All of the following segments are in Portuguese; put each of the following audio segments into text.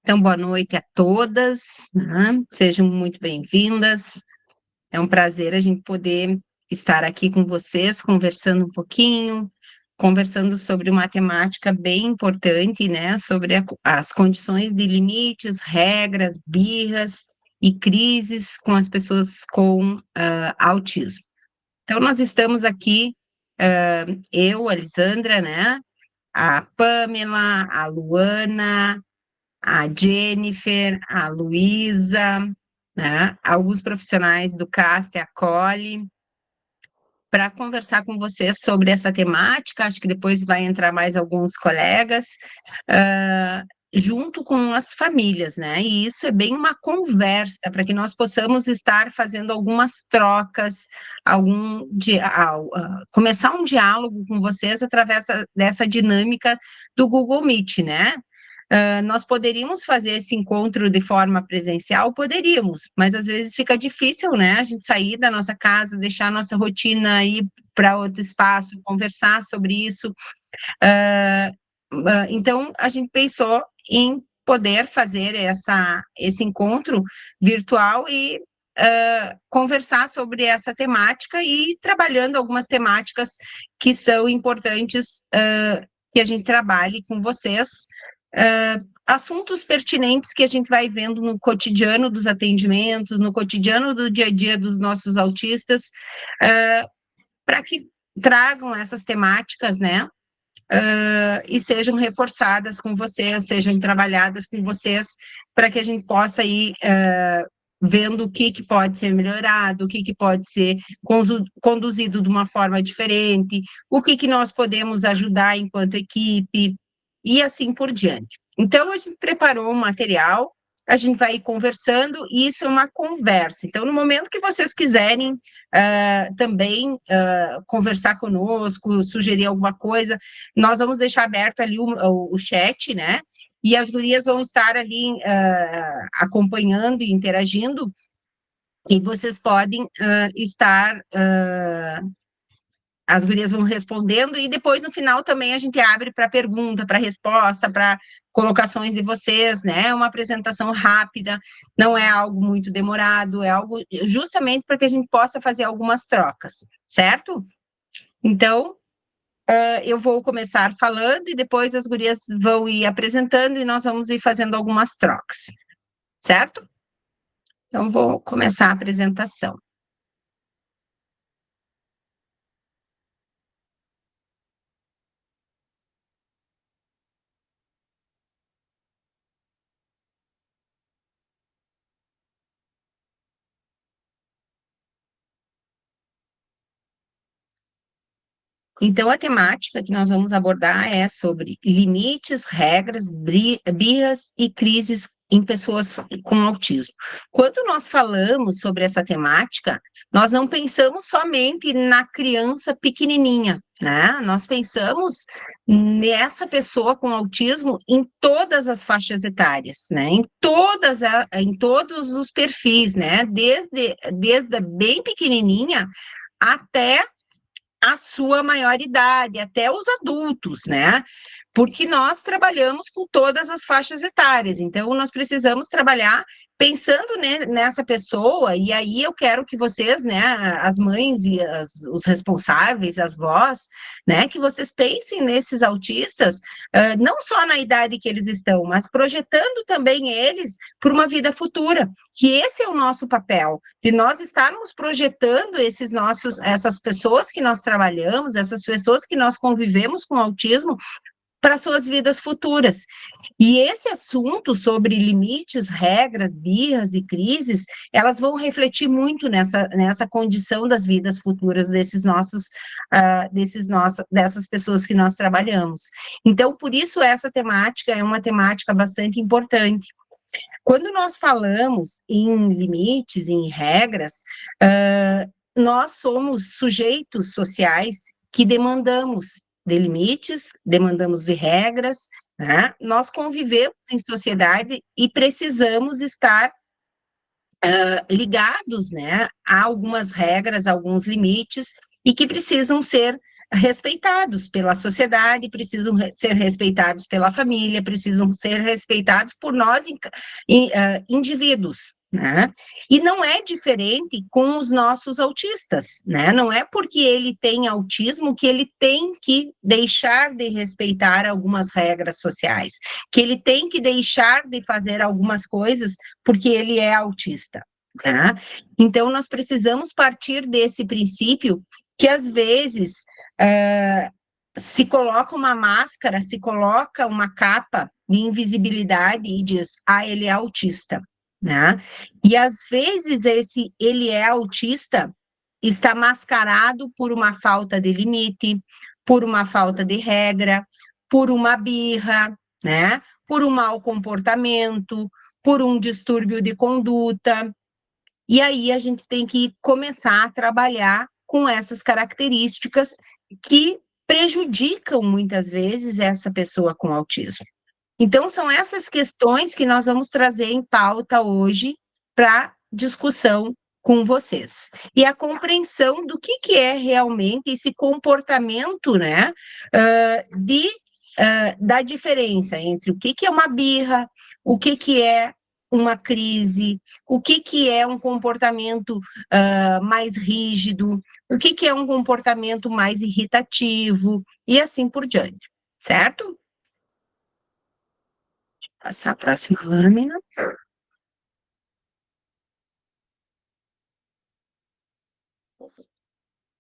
Então, boa noite a todas, né? Sejam muito bem-vindas. É um prazer a gente poder estar aqui com vocês, conversando um pouquinho, conversando sobre uma temática bem importante, né? Sobre as condições de limites, regras, birras e crises com as pessoas com autismo. Então, nós estamos aqui, eu, a Lisandra, né? A Pamela, a Luana, a Jennifer, a Luísa, né? Alguns profissionais do CAST e a Cole, para conversar com vocês sobre essa temática. Acho que depois vai entrar mais alguns colegas, uh, junto com as famílias, né? E isso é bem uma conversa, para que nós possamos estar fazendo algumas trocas, começar um diálogo com vocês através dessa dinâmica do Google Meet, né? Nós poderíamos fazer esse encontro de forma presencial? Poderíamos, mas às vezes fica difícil, né? A gente sair da nossa casa, deixar a nossa rotina, ir para outro espaço, conversar sobre isso. Então, a gente pensou em poder fazer esse encontro virtual e conversar sobre essa temática e trabalhando algumas temáticas que são importantes que a gente trabalhe com vocês, assuntos pertinentes que a gente vai vendo no cotidiano dos atendimentos, no cotidiano do dia a dia dos nossos autistas, para que tragam essas temáticas, né? E sejam reforçadas com vocês, sejam trabalhadas com vocês, para que a gente possa ir vendo o que pode ser melhorado, o que pode ser conduzido de uma forma diferente, o que nós podemos ajudar enquanto equipe, e assim por diante. Então, a gente preparou um material, a gente vai ir conversando, e isso é uma conversa. Então, no momento que vocês quiserem também conversar conosco, sugerir alguma coisa, nós vamos deixar aberto ali o chat, né? E as gurias vão estar ali acompanhando e interagindo, e vocês podem estar... as gurias vão respondendo, e depois, no final, também a gente abre para pergunta, para resposta, para colocações de vocês, né? Uma apresentação rápida, não é algo muito demorado, é algo justamente para que a gente possa fazer algumas trocas, certo? Então, eu vou começar falando, e depois as gurias vão ir apresentando, e nós vamos ir fazendo algumas trocas, certo? Então, vou começar a apresentação. Então, a temática que nós vamos abordar é sobre limites, regras, birras e crises em pessoas com autismo. Quando nós falamos sobre essa temática, nós não pensamos somente na criança pequenininha, né? Nós pensamos nessa pessoa com autismo em todas as faixas etárias, né? Em todos os perfis, né? Desde bem pequenininha até a sua maioridade, até os adultos, né? Porque nós trabalhamos com todas as faixas etárias, então nós precisamos trabalhar pensando nessa pessoa, e aí eu quero que vocês, né, as mães e os responsáveis, as vós, né, que vocês pensem nesses autistas, não só na idade que eles estão, mas projetando também eles para uma vida futura, que esse é o nosso papel, de nós estarmos projetando essas pessoas que nós trabalhamos, essas pessoas que nós convivemos com autismo, para suas vidas futuras. E esse assunto sobre limites, regras, birras e crises, elas vão refletir muito nessa condição das vidas futuras dessas pessoas que nós trabalhamos. Então, por isso, essa temática é uma temática bastante importante. Quando nós falamos em limites, em regras, nós somos sujeitos sociais que demandamos de limites, demandamos de regras, né? Nós convivemos em sociedade e precisamos estar ligados, né, a algumas regras, a alguns limites, e que precisam ser respeitados pela sociedade, precisam ser respeitados pela família, precisam ser respeitados por nós, indivíduos, né? E não é diferente com os nossos autistas, né? Não é porque ele tem autismo que ele tem que deixar de respeitar algumas regras sociais, que ele tem que deixar de fazer algumas coisas porque ele é autista, né? Então, nós precisamos partir desse princípio que, às vezes, se coloca uma máscara, se coloca uma capa de invisibilidade e diz, ele é autista, né? E, às vezes, esse ele é autista está mascarado por uma falta de limite, por uma falta de regra, por uma birra, né? Por um mau comportamento, por um distúrbio de conduta. E aí a gente tem que começar a trabalhar com essas características que prejudicam muitas vezes essa pessoa com autismo. Então, são essas questões que nós vamos trazer em pauta hoje para discussão com vocês. E a compreensão do que é realmente esse comportamento, né, da diferença entre o que é uma birra, o que é uma crise, o que é um comportamento mais rígido, o que é um comportamento mais irritativo, e assim por diante, certo? Passar a próxima lâmina.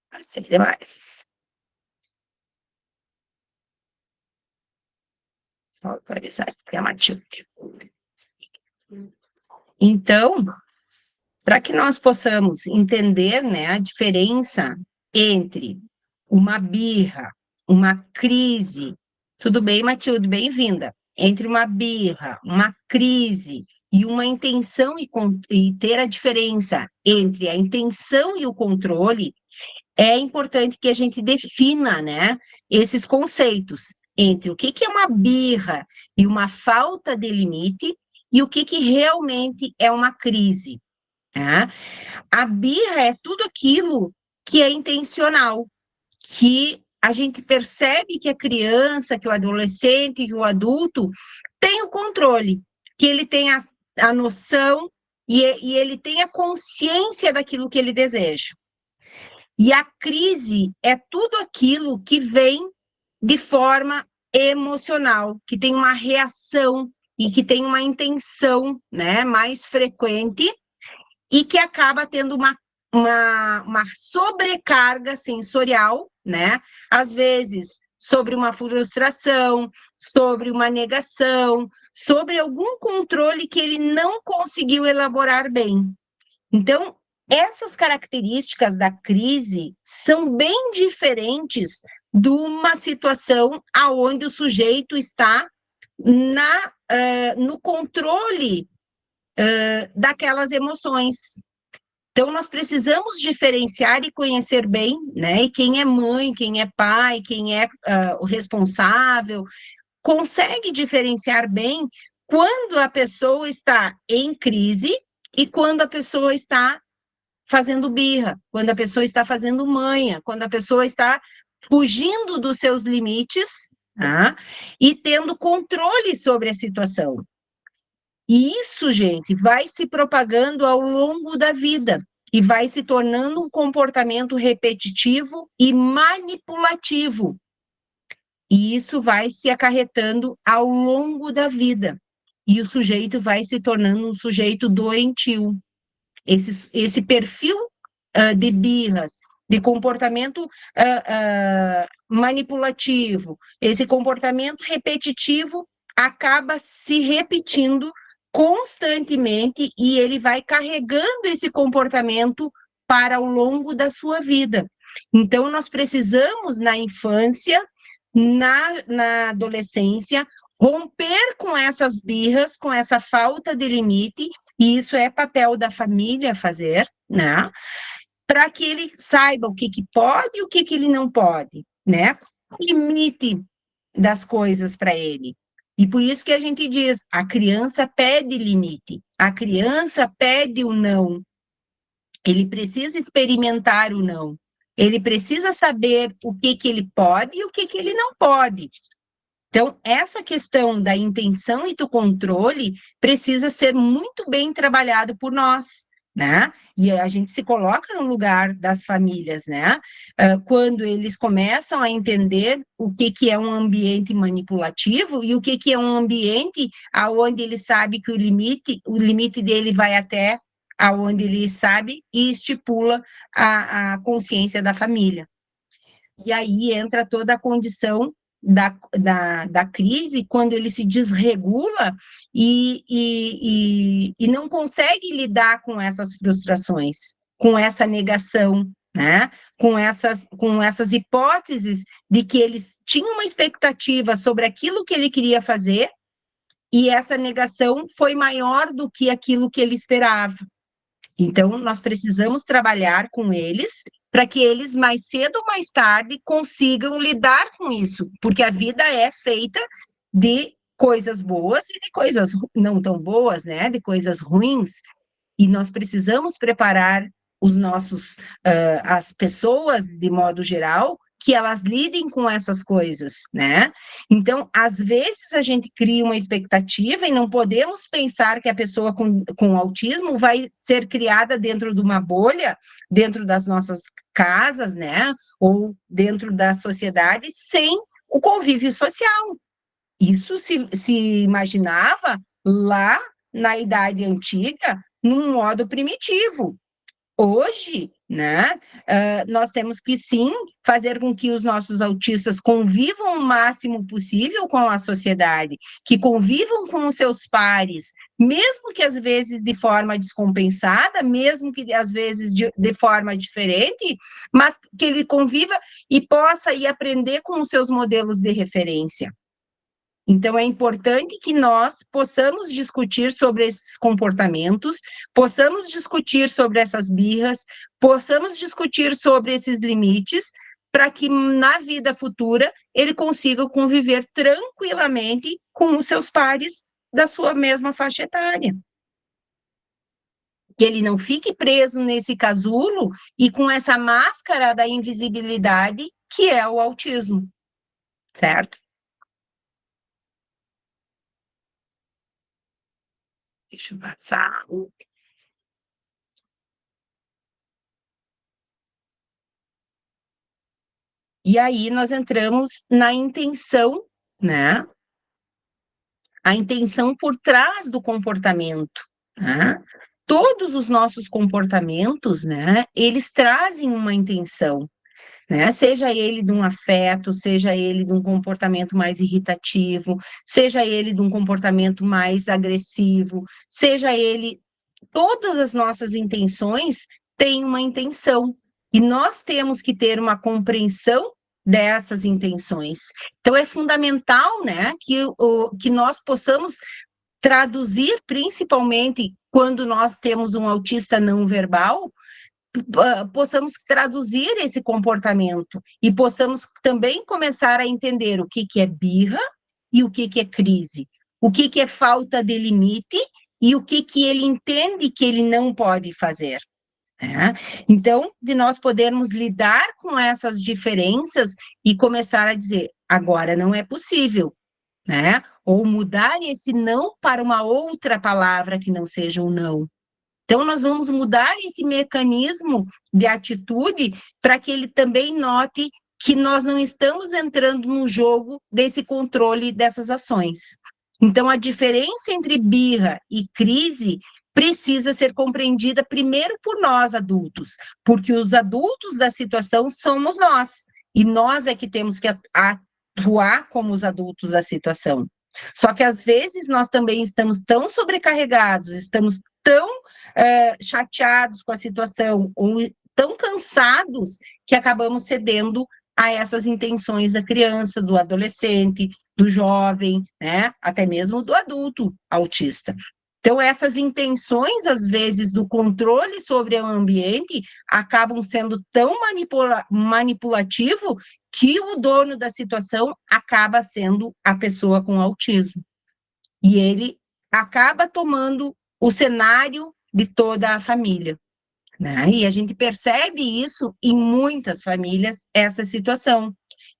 Passei demais. Só atualizar aqui a Matilde. Então, para que nós possamos entender, né, a diferença entre uma birra, uma crise, tudo bem, Matilde, bem-vinda, entre uma birra, uma crise e uma intenção e ter a diferença entre a intenção e o controle, é importante que a gente defina, né, esses conceitos entre o que é uma birra e uma falta de limite e o que realmente é uma crise. Tá? A birra é tudo aquilo que é intencional, que a gente percebe que a criança, que o adolescente, que o adulto tem o controle, que ele tem a noção e ele tem a consciência daquilo que ele deseja. E a crise é tudo aquilo que vem de forma emocional, que tem uma reação e que tem uma intenção, né, mais frequente e que acaba tendo uma sobrecarga sensorial, né? Às vezes sobre uma frustração, sobre uma negação, sobre algum controle que ele não conseguiu elaborar bem. Então, essas características da crise são bem diferentes de uma situação aonde o sujeito está no controle daquelas emoções. Então, nós precisamos diferenciar e conhecer bem, né? E quem é mãe, quem é pai, quem é o responsável, consegue diferenciar bem quando a pessoa está em crise e quando a pessoa está fazendo birra, quando a pessoa está fazendo manha, quando a pessoa está fugindo dos seus limites, tá? E tendo controle sobre a situação. E isso, gente, vai se propagando ao longo da vida e vai se tornando um comportamento repetitivo e manipulativo. E isso vai se acarretando ao longo da vida. E o sujeito vai se tornando um sujeito doentio. Esse perfil de birras, de comportamento manipulativo, esse comportamento repetitivo acaba se repetindo constantemente e ele vai carregando esse comportamento para o longo da sua vida. Então, nós precisamos, na infância, na adolescência, romper com essas birras, com essa falta de limite, e isso é papel da família fazer, né? Para que ele saiba o que pode e o que ele não pode, né? O limite das coisas para ele. E por isso que a gente diz, a criança pede limite, a criança pede o não, ele precisa experimentar o não. Ele precisa saber o que que ele pode e o que que ele não pode. Então, essa questão da intenção e do controle precisa ser muito bem trabalhado por nós, né? E a gente se coloca no lugar das famílias, né? Quando eles começam a entender o que que é um ambiente manipulativo e o que que é um ambiente aonde ele sabe que o limite dele vai até aonde ele sabe e estipula a consciência da família. E aí entra toda a condição da crise, quando ele se desregula e não consegue lidar com essas frustrações, com essa negação, né? Com essas hipóteses de que eles tinham uma expectativa sobre aquilo que ele queria fazer e essa negação foi maior do que aquilo que ele esperava. Então, nós precisamos trabalhar com eles para que eles, mais cedo ou mais tarde, consigam lidar com isso, porque a vida é feita de coisas boas e de coisas não tão boas, né? De coisas ruins, e nós precisamos preparar as pessoas, de modo geral, que elas lidem com essas coisas, né? Então, às vezes a gente cria uma expectativa e não podemos pensar que a pessoa com autismo vai ser criada dentro de uma bolha, dentro das nossas casas, né? Ou dentro da sociedade, sem o convívio social. Isso se imaginava lá na Idade Antiga, num modo primitivo. Hoje, né, nós temos que sim fazer com que os nossos autistas convivam o máximo possível com a sociedade, que convivam com os seus pares, mesmo que às vezes de forma descompensada, mesmo que às vezes de forma diferente, mas que ele conviva e possa ir aprender com os seus modelos de referência. Então, é importante que nós possamos discutir sobre esses comportamentos, possamos discutir sobre essas birras, possamos discutir sobre esses limites, para que na vida futura ele consiga conviver tranquilamente com os seus pares da sua mesma faixa etária. Que ele não fique preso nesse casulo e com essa máscara da invisibilidade que é o autismo, certo? Deixa eu passar. E aí nós entramos na intenção, né? A intenção por trás do comportamento, né? Todos os nossos comportamentos, né? Eles trazem uma intenção, né? Seja ele de um afeto, seja ele de um comportamento mais irritativo, seja ele de um comportamento mais agressivo, seja ele, todas as nossas intenções têm uma intenção. E nós temos que ter uma compreensão dessas intenções. Então, é fundamental, né, que nós possamos traduzir, principalmente quando nós temos um autista não verbal, possamos traduzir esse comportamento e possamos também começar a entender o que é birra e o que é crise, o que é falta de limite e o que ele entende que ele não pode fazer. Né? Então, de nós podermos lidar com essas diferenças e começar a dizer, agora não é possível, né? Ou mudar esse não para uma outra palavra que não seja um não. Então, nós vamos mudar esse mecanismo de atitude para que ele também note que nós não estamos entrando no jogo desse controle dessas ações. Então, a diferença entre birra e crise precisa ser compreendida primeiro por nós, adultos, porque os adultos da situação somos nós, e nós é que temos que atuar como os adultos da situação. Só que, às vezes, nós também estamos tão sobrecarregados, estamos tão chateados com a situação, ou tão cansados, que acabamos cedendo a essas intenções da criança, do adolescente, do jovem, né? Até mesmo do adulto autista. Então, essas intenções, às vezes, do controle sobre o ambiente, acabam sendo tão manipulativo que o dono da situação acaba sendo a pessoa com autismo. E ele acaba tomando o cenário de toda a família, né? E a gente percebe isso em muitas famílias, essa situação,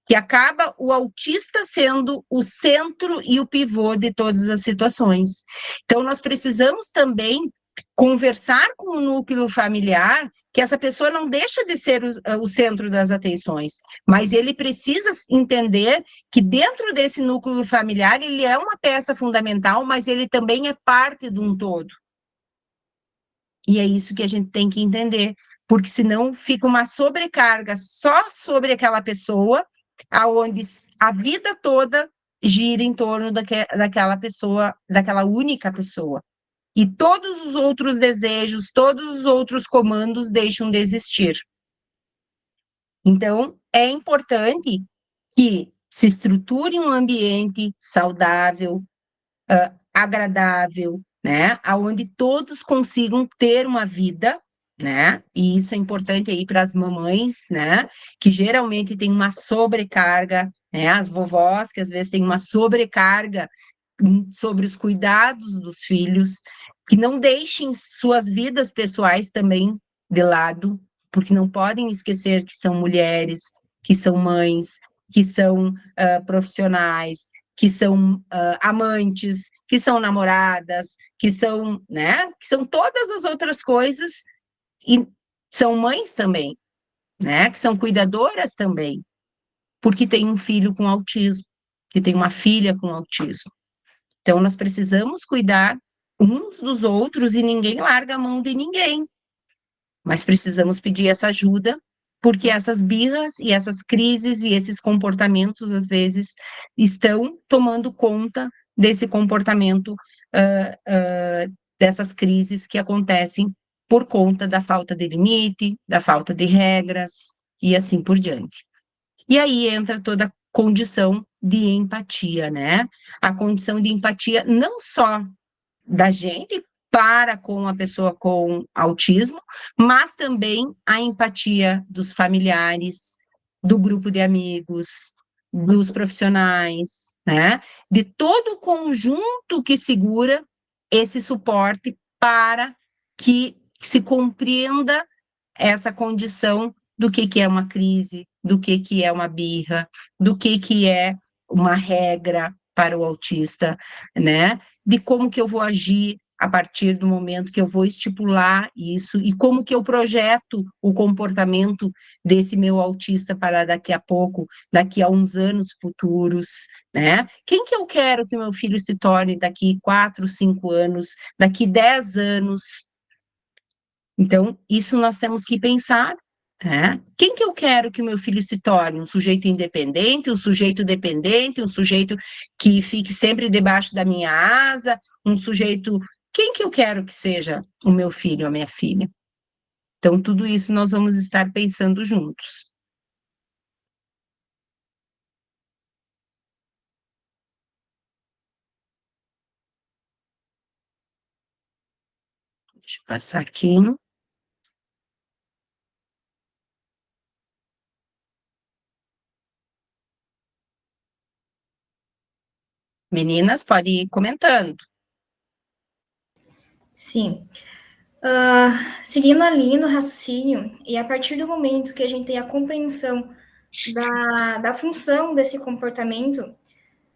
que acaba o autista sendo o centro e o pivô de todas as situações. Então, nós precisamos também conversar com o núcleo familiar, que essa pessoa não deixa de ser o centro das atenções, mas ele precisa entender que dentro desse núcleo familiar ele é uma peça fundamental, mas ele também é parte de um todo. E é isso que a gente tem que entender, porque senão fica uma sobrecarga só sobre aquela pessoa, aonde a vida toda gira em torno daquela pessoa, daquela única pessoa. E todos os outros desejos, todos os outros comandos deixam de existir. Então, é importante que se estruture um ambiente saudável, agradável, né? Onde todos consigam ter uma vida, né? E isso é importante aí para as mamães, né? Que geralmente tem uma sobrecarga, né? As vovós, que às vezes têm uma sobrecarga sobre os cuidados dos filhos, que não deixem suas vidas pessoais também de lado, porque não podem esquecer que são mulheres, que são mães, que são profissionais, que são amantes, que são namoradas, que são, né? Que são todas as outras coisas e são mães também, né? Que são cuidadoras também, porque tem um filho com autismo, que tem uma filha com autismo. Então, nós precisamos cuidar uns dos outros e ninguém larga a mão de ninguém, mas precisamos pedir essa ajuda, porque essas birras e essas crises e esses comportamentos, às vezes, estão tomando conta desse comportamento, dessas crises que acontecem por conta da falta de limite, da falta de regras e assim por diante. E aí entra toda a condição de empatia, né? A condição de empatia não só da gente para com a pessoa com autismo, mas também a empatia dos familiares, do grupo de amigos, dos profissionais, né? De todo o conjunto que segura esse suporte para que se compreenda essa condição do que é uma crise, do que é uma birra, do que é uma regra para o autista, né? De como que eu vou agir a partir do momento que eu vou estipular isso e como que eu projeto o comportamento desse meu autista para daqui a pouco, daqui a uns anos futuros, né? Quem que eu quero que meu filho se torne daqui 4, 5 anos, daqui 10 anos, então, isso nós temos que pensar, né? Quem que eu quero que o meu filho se torne? Um sujeito independente, um sujeito dependente, um sujeito que fique sempre debaixo da minha asa, um sujeito... Quem que eu quero que seja o meu filho ou a minha filha? Então, tudo isso nós vamos estar pensando juntos. Deixa eu passar aqui. Meninas, podem ir comentando. Sim. Seguindo a linha do raciocínio, e a partir do momento que a gente tem a compreensão da função desse comportamento,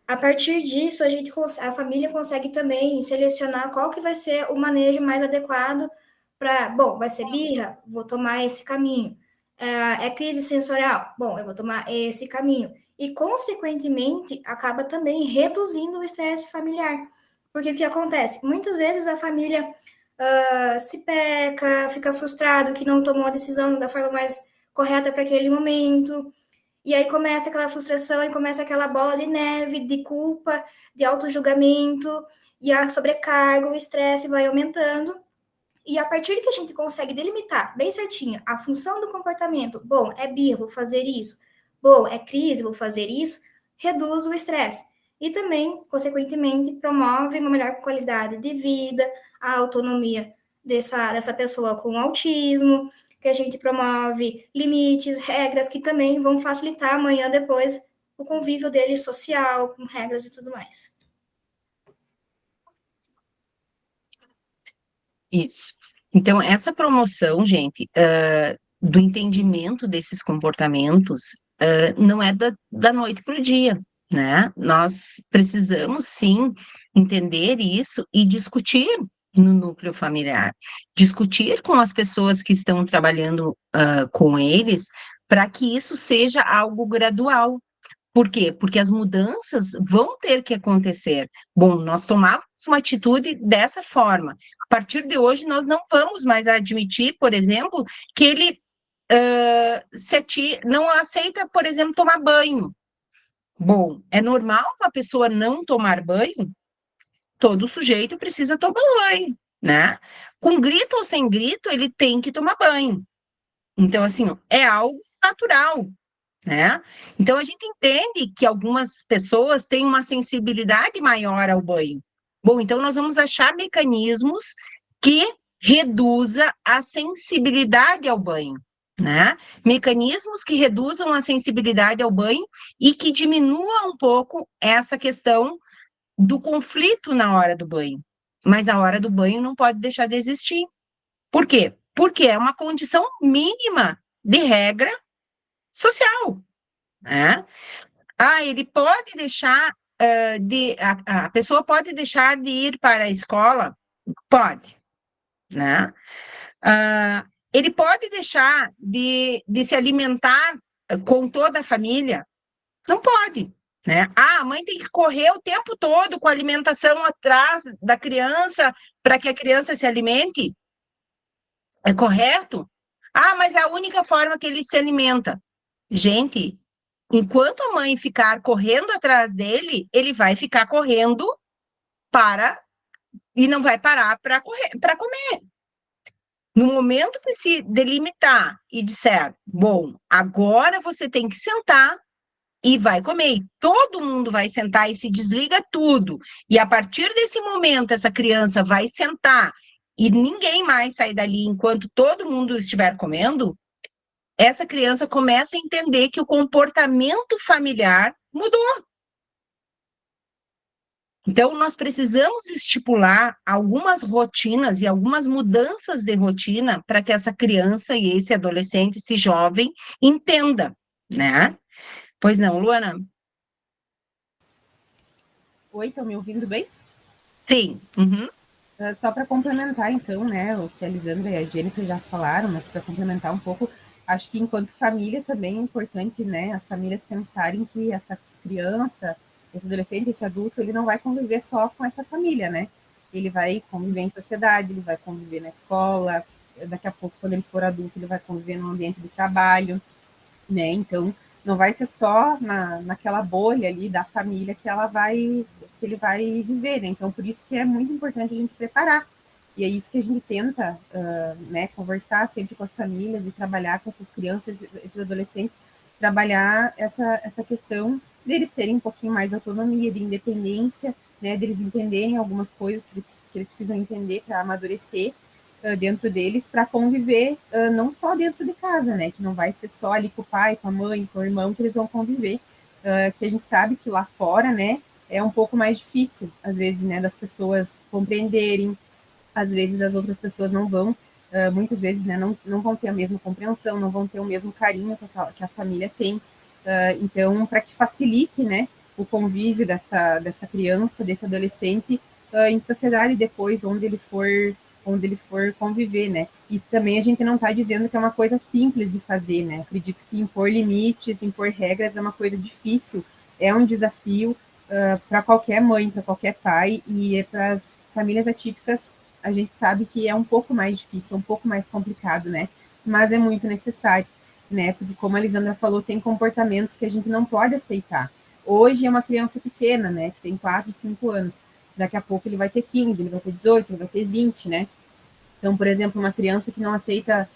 a partir disso a família consegue também selecionar qual que vai ser o manejo mais adequado para, bom, vai ser birra, vou tomar esse caminho. É crise sensorial, bom, eu vou tomar esse caminho. E, consequentemente, acaba também reduzindo o estresse familiar. Porque o que acontece? Muitas vezes a família se peca, fica frustrado que não tomou a decisão da forma mais correta para aquele momento. E aí começa aquela frustração e começa aquela bola de neve, de culpa, de auto-julgamento, e a sobrecarga, o estresse vai aumentando. E a partir que a gente consegue delimitar bem certinho a função do comportamento, bom, é birra, vou fazer isso, bom, é crise, vou fazer isso, reduz o estresse. E também, consequentemente, promove uma melhor qualidade de vida, a autonomia dessa pessoa com autismo, que a gente promove limites, regras que também vão facilitar amanhã depois o convívio dele social, com regras e tudo mais. Isso. Então, essa promoção, gente, do entendimento desses comportamentos, não é da noite para o dia, né? Nós precisamos, sim, entender isso e discutir no núcleo familiar, discutir com as pessoas que estão trabalhando, com eles, para que isso seja algo gradual. Por quê? Porque as mudanças vão ter que acontecer. Bom, nós tomávamos uma atitude dessa forma. A partir de hoje, nós não vamos mais admitir, por exemplo, que ele não aceita, por exemplo, tomar banho. Bom, é normal uma pessoa não tomar banho? Todo sujeito precisa tomar banho, né? Com grito ou sem grito, ele tem que tomar banho. Então, assim, é algo natural, né? Então, a gente entende que algumas pessoas têm uma sensibilidade maior ao banho. Bom, então nós vamos achar mecanismos que reduza a sensibilidade ao banho, né? Mecanismos que reduzam a sensibilidade ao banho e que diminuam um pouco essa questão do conflito na hora do banho. Mas a hora do banho não pode deixar de existir. Por quê? Porque é uma condição mínima de regra social, né? Ele pode deixar a pessoa pode deixar de ir para a escola? Pode, né? Ele pode deixar de se alimentar com toda a família? Não pode, né? A mãe tem que correr o tempo todo com a alimentação atrás da criança para que a criança se alimente? É correto? Mas é a única forma que ele se alimenta. Gente, enquanto a mãe ficar correndo atrás dele, ele vai ficar correndo para e não vai parar para correr, para comer. No momento que se delimitar e disser, bom, agora você tem que sentar e vai comer, e todo mundo vai sentar e se desliga tudo. E a partir desse momento, essa criança vai sentar e ninguém mais sai dali enquanto todo mundo estiver comendo, essa criança começa a entender que o comportamento familiar mudou. Então, nós precisamos estipular algumas rotinas e algumas mudanças de rotina para que essa criança e esse adolescente, esse jovem, entenda, né? Pois não, Luana? Oi, estão me ouvindo bem? Sim. Uhum. Só para complementar, então, né, o que a Lisandra e a Jennifer já falaram, mas para complementar um pouco, acho que enquanto família também é importante, né, as famílias pensarem que essa criança, esse adolescente, esse adulto, ele não vai conviver só com essa família, né? Ele vai conviver em sociedade, ele vai conviver na escola, daqui a pouco, quando ele for adulto, ele vai conviver no ambiente de trabalho, né? Então, não vai ser só naquela bolha ali da família que ele vai viver, né? Então, por isso que é muito importante a gente preparar. E é isso que a gente tenta, né, conversar sempre com as famílias e trabalhar com essas crianças, esses adolescentes, trabalhar essa questão deles terem um pouquinho mais de autonomia, de independência, né, deles entenderem algumas coisas que eles precisam entender para amadurecer dentro deles, para conviver não só dentro de casa, né, que não vai ser só ali com o pai, com a mãe, com o irmão que eles vão conviver, que a gente sabe que lá fora, né, é um pouco mais difícil, às vezes, né, das pessoas compreenderem, às vezes as outras pessoas não vão, muitas vezes, né, não vão ter a mesma compreensão, não vão ter o mesmo carinho que a família tem. Então, para que facilite, né, o convívio dessa criança, desse adolescente em sociedade depois, onde ele for conviver, né? E também a gente não está dizendo que é uma coisa simples de fazer, né? Acredito que impor limites, impor regras é uma coisa difícil, é um desafio para qualquer mãe, para qualquer pai, e para as famílias atípicas a gente sabe que é um pouco mais difícil, um pouco mais complicado, né? Mas é muito necessário, né? Porque, como a Lisandra falou, tem comportamentos que a gente não pode aceitar. Hoje é uma criança pequena, né? Que tem 4, 5 anos. Daqui a pouco ele vai ter 15, ele vai ter 18, ele vai ter 20, né? Então, por exemplo, uma criança que não aceita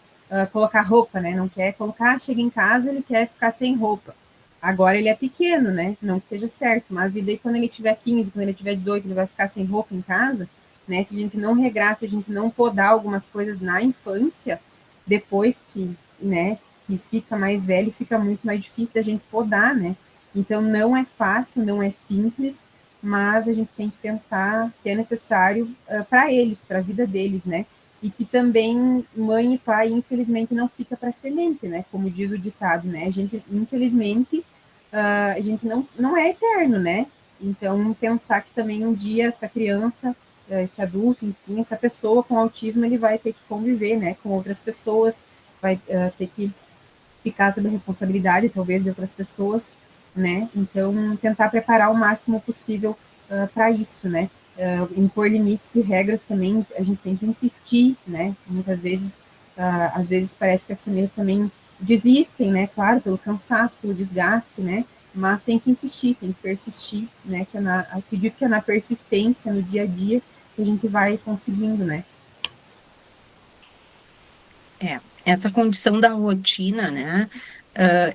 colocar roupa, né? Não quer colocar, chega em casa, ele quer ficar sem roupa. Agora ele é pequeno, né? Não que seja certo, mas e daí quando ele tiver 15, quando ele tiver 18, ele vai ficar sem roupa em casa, né? Se a gente não regrar, se a gente não podar algumas coisas na infância, depois que, né, que fica mais velho, fica muito mais difícil da gente podar, né? Então não é fácil, não é simples, mas a gente tem que pensar que é necessário para eles, para a vida deles, né? e que também mãe e pai, infelizmente, não fica para semente, né? Como diz o ditado, né? A gente, infelizmente, a gente não é eterno, né? Então, pensar que também um dia essa criança, esse adulto, enfim, essa pessoa com autismo, ele vai ter que conviver, né, com outras pessoas, vai ter que ficar sob a responsabilidade, talvez, de outras pessoas, né? Então, tentar preparar o máximo possível para isso, né? Impor limites e regras também, a gente tem que insistir, né? Muitas vezes, às vezes parece que as famílias também desistem, né? Claro, pelo cansaço, pelo desgaste, né? Mas tem que insistir, tem que persistir, né? Acredito que é na persistência, no dia a dia, que a gente vai conseguindo, né? Essa condição da rotina, né,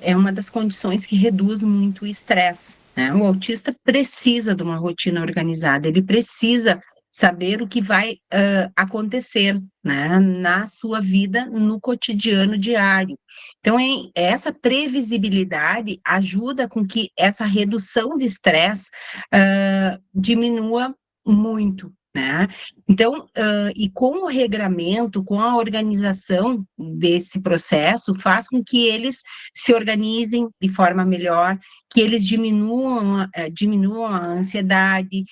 é uma das condições que reduz muito o estresse, né? O autista precisa de uma rotina organizada, ele precisa saber o que vai, acontecer, né, na sua vida, no cotidiano diário. Então, essa previsibilidade ajuda com que essa redução de estresse, diminua muito, né? Então, e com o regramento, com a organização desse processo, faz com que eles se organizem de forma melhor, que eles diminuam a ansiedade,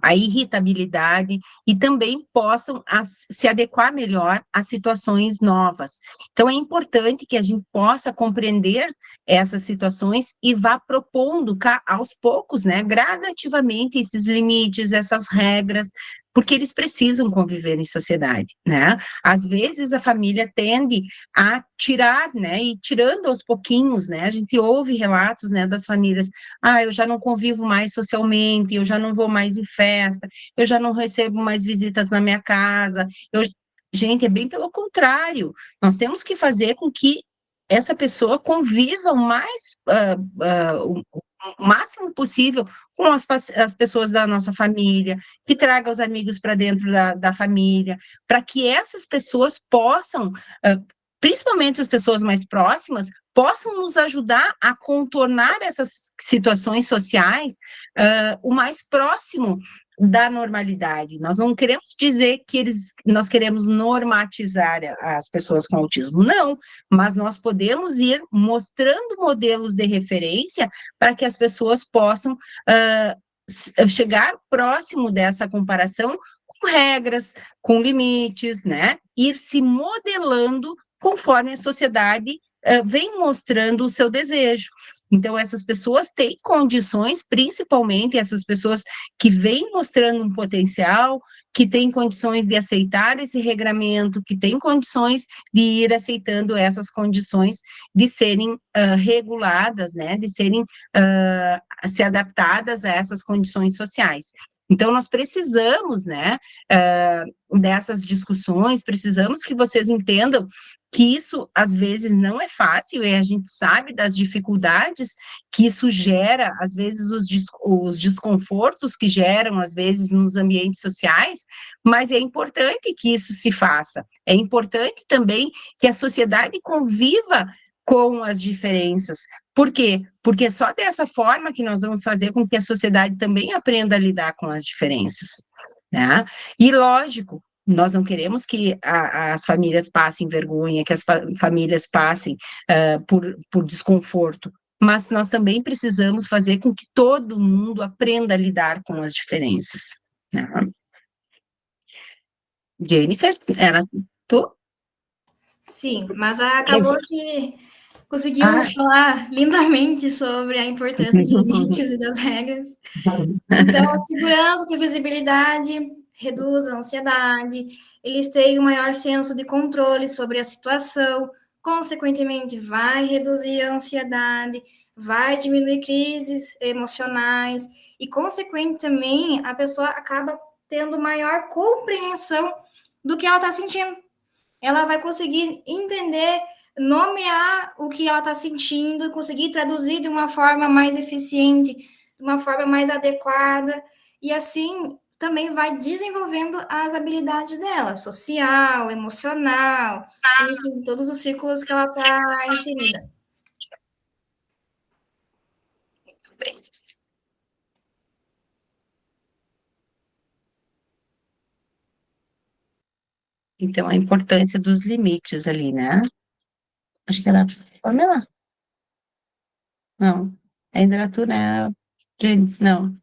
a irritabilidade e também possam se adequar melhor às situações novas. Então, é importante que a gente possa compreender essas situações e vá propondo aos poucos, né, gradativamente, esses limites, essas regras, porque eles precisam conviver em sociedade, né? Às vezes a família tende a tirar, né, e tirando aos pouquinhos, né? A gente ouve relatos, né, das famílias: eu já não convivo mais socialmente, eu já não vou mais em festa, eu já não recebo mais visitas na minha casa. Gente, é bem pelo contrário. Nós temos que fazer com que essa pessoa conviva o máximo possível com as pessoas da nossa família, que traga os amigos para dentro da família, para que essas pessoas possam, principalmente as pessoas mais próximas, possam nos ajudar a contornar essas situações sociais, o mais próximo da normalidade. Nós não queremos dizer que nós queremos normatizar as pessoas com autismo, não, mas nós podemos ir mostrando modelos de referência para que as pessoas possam chegar próximo dessa comparação com regras, com limites, né? Ir se modelando conforme a sociedade vem mostrando o seu desejo. Então, essas pessoas têm condições, principalmente essas pessoas que vêm mostrando um potencial, que têm condições de aceitar esse regramento, que têm condições de ir aceitando essas condições de serem reguladas, né, de serem se adaptadas a essas condições sociais. Então, nós precisamos, né, dessas discussões, precisamos que vocês entendam que isso, às vezes, não é fácil, e a gente sabe das dificuldades que isso gera, às vezes, os desconfortos que geram, às vezes, nos ambientes sociais, mas é importante que isso se faça. É importante também que a sociedade conviva com as diferenças. Por quê? Porque é só dessa forma que nós vamos fazer com que a sociedade também aprenda a lidar com as diferenças, né? E, lógico, nós não queremos que as famílias passem vergonha, que as famílias passem por desconforto, mas nós também precisamos fazer com que todo mundo aprenda a lidar com as diferenças, né? Jennifer, era tu? Sim, mas acabou que conseguiu Ah. falar lindamente sobre a importância de limites e das regras. Então, a segurança, a previsibilidade reduz a ansiedade, eles têm um maior senso de controle sobre a situação, consequentemente, vai reduzir a ansiedade, vai diminuir crises emocionais e, consequentemente, também a pessoa acaba tendo maior compreensão do que ela está sentindo. Ela vai conseguir entender, nomear o que ela está sentindo e conseguir traduzir de uma forma mais eficiente, de uma forma mais adequada, e assim também vai desenvolvendo as habilidades dela, social, emocional, enfim, todos os círculos que ela está inserida. Então, a importância dos limites ali, né? Acho que era Pamela? Não. Ainda era tu, né? Gente, não.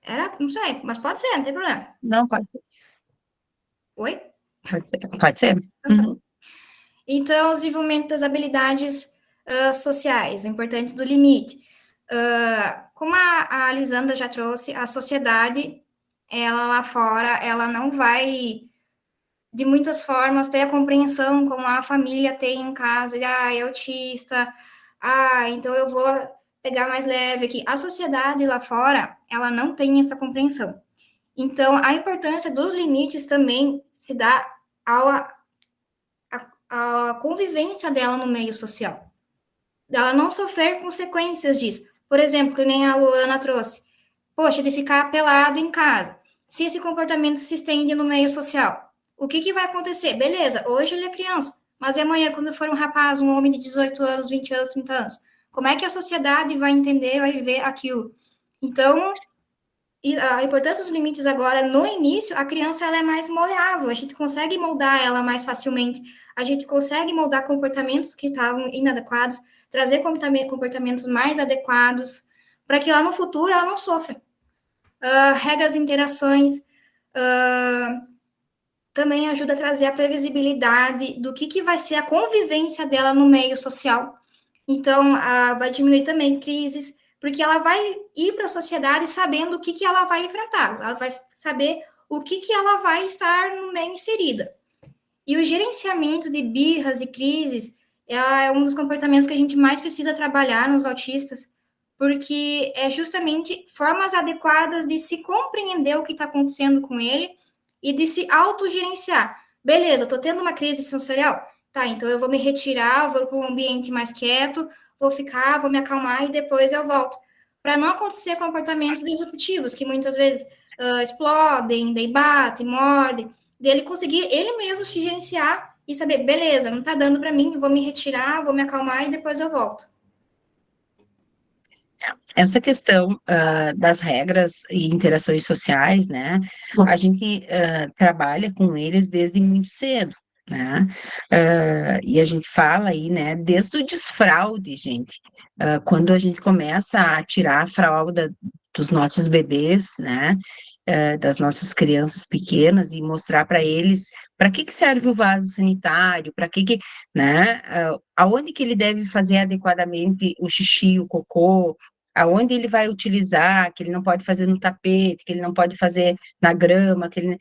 Era, não sei, mas pode ser, não tem problema. Não, pode ser. Oi? Pode ser. Pode ser. Então, tá. Uhum. Então, o desenvolvimento das habilidades sociais, o importante do limite. Como a Lisandra já trouxe, a sociedade, ela lá fora, ela não vai, de muitas formas, ter a compreensão como a família tem em casa, é autista, então eu vou pegar mais leve aqui. A sociedade lá fora, ela não tem essa compreensão. Então, a importância dos limites também se dá à convivência dela no meio social. Ela não sofrer consequências disso. Por exemplo, que nem a Luana trouxe. Poxa, de ficar pelado em casa. Se esse comportamento se estende no meio social, o que vai acontecer? Beleza, hoje ele é criança, mas e amanhã, quando for um rapaz, um homem de 18 anos, 20 anos, 30 anos? Como é que a sociedade vai entender, vai ver aquilo? Então, a importância dos limites agora, no início, a criança ela é mais moldável, a gente consegue moldar ela mais facilmente, a gente consegue moldar comportamentos que estavam inadequados, trazer comportamentos mais adequados, para que lá no futuro ela não sofra. Regras e interações também ajuda a trazer a previsibilidade do que vai ser a convivência dela no meio social. Então, vai diminuir também crises, porque ela vai ir para a sociedade sabendo o que ela vai enfrentar, ela vai saber o que ela vai estar no meio inserida. E o gerenciamento de birras e crises é um dos comportamentos que a gente mais precisa trabalhar nos autistas, porque é justamente formas adequadas de se compreender o que está acontecendo com ele e de se autogerenciar. Beleza, estou tendo uma crise sensorial? Tá, então eu vou me retirar, vou para um ambiente mais quieto, vou ficar, vou me acalmar e depois eu volto. Para não acontecer comportamentos disruptivos, que muitas vezes explodem, daí batem, mordem, dele conseguir ele mesmo se gerenciar e saber, beleza, não tá dando para mim, vou me retirar, vou me acalmar e depois eu volto. Essa questão das regras e interações sociais, né? A gente trabalha com eles desde muito cedo, né? E a gente fala aí, né? Desde o desfraude, gente. Quando a gente começa a tirar a fralda dos nossos bebês, né? Das nossas crianças pequenas e mostrar para eles para que serve o vaso sanitário, para que, né? Aonde que ele deve fazer adequadamente o xixi, o cocô, aonde ele vai utilizar, que ele não pode fazer no tapete, que ele não pode fazer na grama, que ele,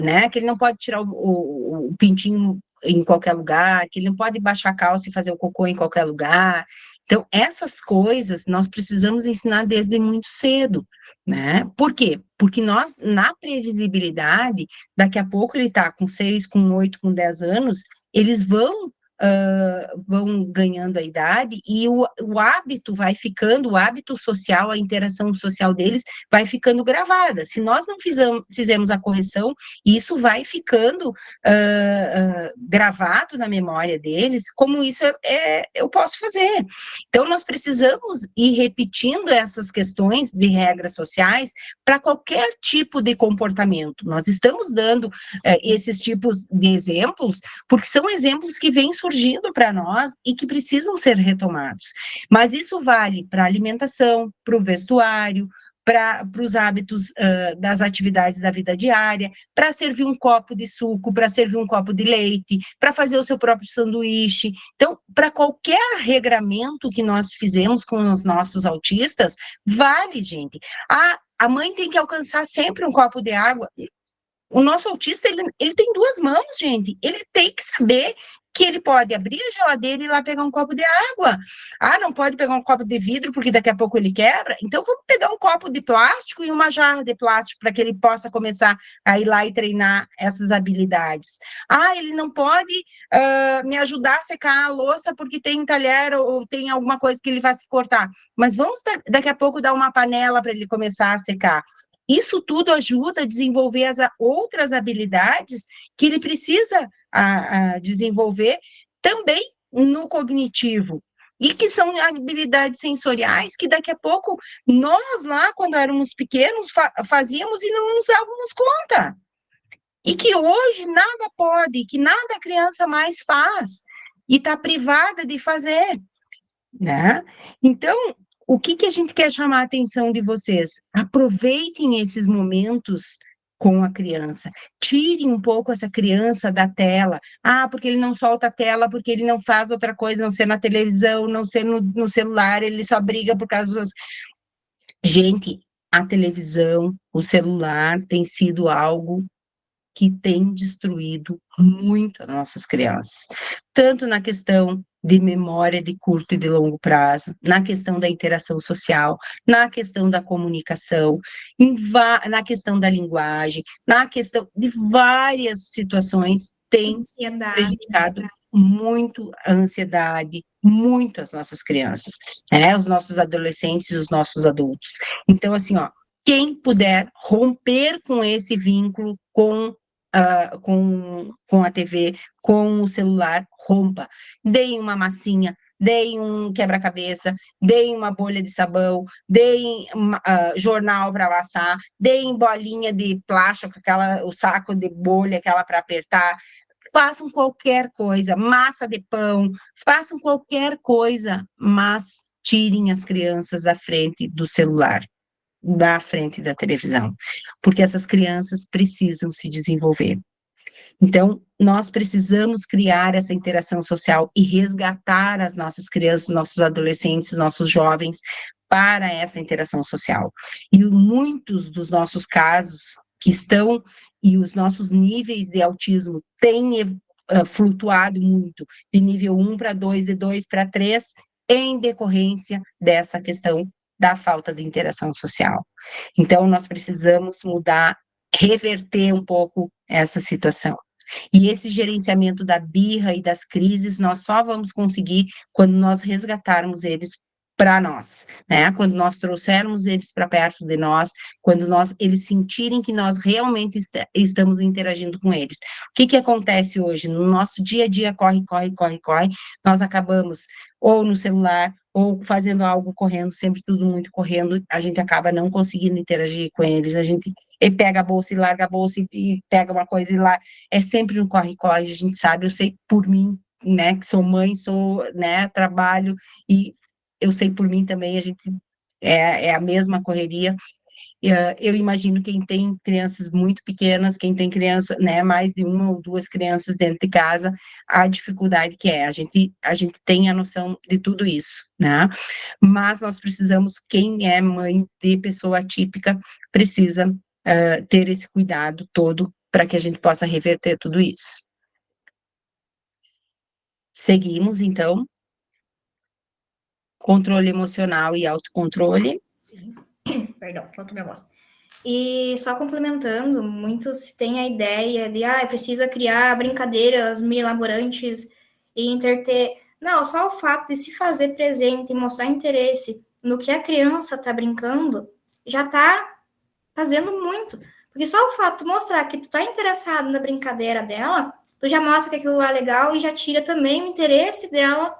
né, que ele não pode tirar o pintinho em qualquer lugar, que ele não pode baixar a calça e fazer o cocô em qualquer lugar. Então, essas coisas nós precisamos ensinar desde muito cedo, né? Por quê? Porque nós, na previsibilidade, daqui a pouco ele está com 6, com 8, com 10 anos, eles vão ganhando a idade e o hábito vai ficando, o hábito social, a interação social deles vai ficando gravada. Se nós não fizermos a correção, isso vai ficando gravado na memória deles, como isso eu posso fazer. Então, nós precisamos ir repetindo essas questões de regras sociais para qualquer tipo de comportamento. Nós estamos dando esses tipos de exemplos, porque são exemplos que vêm surgindo para nós e que precisam ser retomados. Mas isso vale para a alimentação, para o vestuário, para os hábitos das atividades da vida diária, para servir um copo de suco, para servir um copo de leite, para fazer o seu próprio sanduíche. Então, para qualquer regramento que nós fizemos com os nossos autistas, vale, gente. A mãe tem que alcançar sempre um copo de água. O nosso autista, ele tem duas mãos, gente. Ele tem que saber que ele pode abrir a geladeira e ir lá pegar um copo de água. Não pode pegar um copo de vidro, porque daqui a pouco ele quebra. Então, vamos pegar um copo de plástico e uma jarra de plástico para que ele possa começar a ir lá e treinar essas habilidades. Ele não pode me ajudar a secar a louça porque tem talher ou tem alguma coisa que ele vai se cortar. Mas vamos daqui a pouco dar uma panela para ele começar a secar. Isso tudo ajuda a desenvolver as outras habilidades que ele precisa desenvolver também no cognitivo, e que são habilidades sensoriais que daqui a pouco nós lá, quando éramos pequenos, fazíamos e não nos dávamos conta. e que hoje nada pode, que nada a criança mais faz, e está privada de fazer, né? Então, o que a gente quer chamar a atenção de vocês? Aproveitem esses momentos com a criança. Tirem um pouco essa criança da tela. Ah, porque ele não solta a tela, porque ele não faz outra coisa, não ser na televisão, não ser no celular, ele só briga por causa dos... Gente, a televisão, o celular tem sido algo que tem destruído muito as nossas crianças, tanto na questão de memória de curto e de longo prazo, na questão da interação social, na questão da comunicação, na questão da linguagem, na questão de várias situações, tem Ansiedade. prejudicado muito a ansiedade, muito as nossas crianças, né? Os nossos adolescentes e os nossos adultos. Então, assim, ó, quem puder romper com esse vínculo com a TV, com o celular, rompa. Deem uma massinha, deem um quebra-cabeça, deem uma bolha de sabão, deem jornal para amassar, deem bolinha de plástico, o saco de bolha, aquela para apertar. Façam qualquer coisa, massa de pão, façam qualquer coisa, mas tirem as crianças da frente do celular, da frente da televisão, porque essas crianças precisam se desenvolver. Então, nós precisamos criar essa interação social e resgatar as nossas crianças, nossos adolescentes, nossos jovens para essa interação social. E muitos dos nossos casos que estão e os nossos níveis de autismo têm flutuado muito, de nível 1 para 2, de 2 para 3, em decorrência dessa questão da falta de interação social. Então, nós precisamos mudar, reverter um pouco essa situação. E esse gerenciamento da birra e das crises, nós só vamos conseguir quando nós resgatarmos eles para nós, né? Quando nós trouxermos eles para perto de nós, quando eles sentirem que nós realmente estamos interagindo com eles. O que acontece hoje? No nosso dia a dia, corre, nós acabamos ou no celular, ou fazendo algo correndo, sempre tudo muito correndo, a gente acaba não conseguindo interagir com eles, a gente pega a bolsa e larga a bolsa e pega uma coisa e lá, é sempre no corre-corre, a gente sabe, eu sei por mim, né, que sou mãe, né, trabalho, e eu sei por mim também, a gente é a mesma correria. Eu imagino quem tem crianças muito pequenas, quem tem criança, né, mais de uma ou duas crianças dentro de casa, a dificuldade que é. A gente tem a noção de tudo isso, né? Mas nós precisamos, quem é mãe de pessoa atípica, precisa ter esse cuidado todo para que a gente possa reverter tudo isso. Seguimos, então. Controle emocional e autocontrole. Sim. Perdão, falta minha voz. E só complementando, muitos têm a ideia de, precisa criar brincadeiras mirabolantes e entreter. Não, só o fato de se fazer presente e mostrar interesse no que a criança está brincando já está fazendo muito. Porque só o fato de mostrar que tu está interessado na brincadeira dela, tu já mostra que aquilo lá é legal e já tira também o interesse dela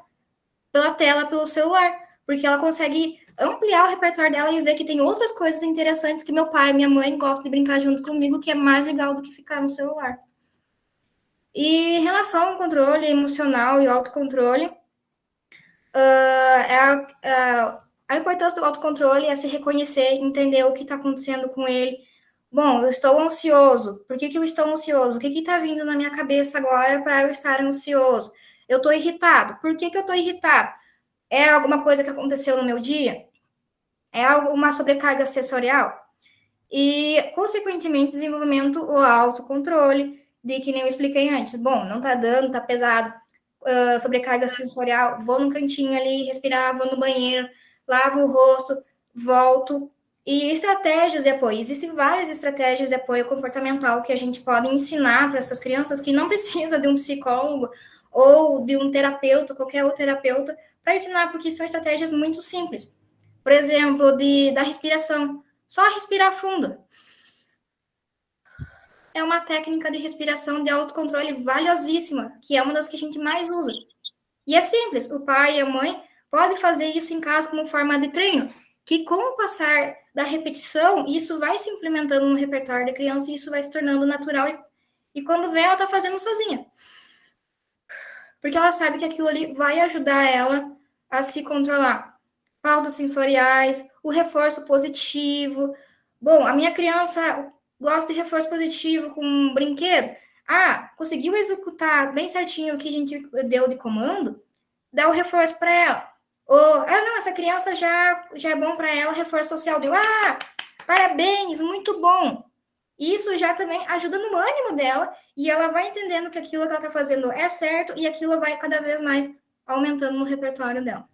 pela tela, pelo celular. Porque ela consegue ampliar o repertório dela e ver que tem outras coisas interessantes que meu pai e minha mãe gostam de brincar junto comigo, que é mais legal do que ficar no celular. E em relação ao controle emocional e autocontrole, a importância do autocontrole é se reconhecer, entender o que está acontecendo com ele. Bom, eu estou ansioso. Por que eu estou ansioso? O que está vindo na minha cabeça agora para eu estar ansioso? Eu estou irritado. Por que eu estou irritado? É alguma coisa que aconteceu no meu dia? É alguma sobrecarga sensorial? E, consequentemente, desenvolvimento o autocontrole, de que nem eu expliquei antes. Bom, não tá dando, tá pesado, sobrecarga sensorial, vou no cantinho ali, respirar, vou no banheiro, lavo o rosto, volto. E estratégias de apoio. Existem várias estratégias de apoio comportamental que a gente pode ensinar para essas crianças que não precisa de um psicólogo ou de um terapeuta, qualquer outro terapeuta, para ensinar, porque são estratégias muito simples. Por exemplo, da respiração. Só respirar fundo. É uma técnica de respiração de autocontrole valiosíssima, que é uma das que a gente mais usa. E é simples, o pai e a mãe podem fazer isso em casa como forma de treino, que com o passar da repetição, isso vai se implementando no repertório da criança e isso vai se tornando natural E quando vê, ela tá fazendo sozinha. Porque ela sabe que aquilo ali vai ajudar ela a se controlar. Pausas sensoriais, o reforço positivo. Bom, a minha criança gosta de reforço positivo com um brinquedo. Ah, conseguiu executar bem certinho o que a gente deu de comando? Dá o reforço para ela. Ou, não, essa criança já é bom para ela, reforço social. Deu, parabéns, muito bom. Isso já também ajuda no ânimo dela e ela vai entendendo que aquilo que ela está fazendo é certo e aquilo vai cada vez mais aumentando no repertório dela.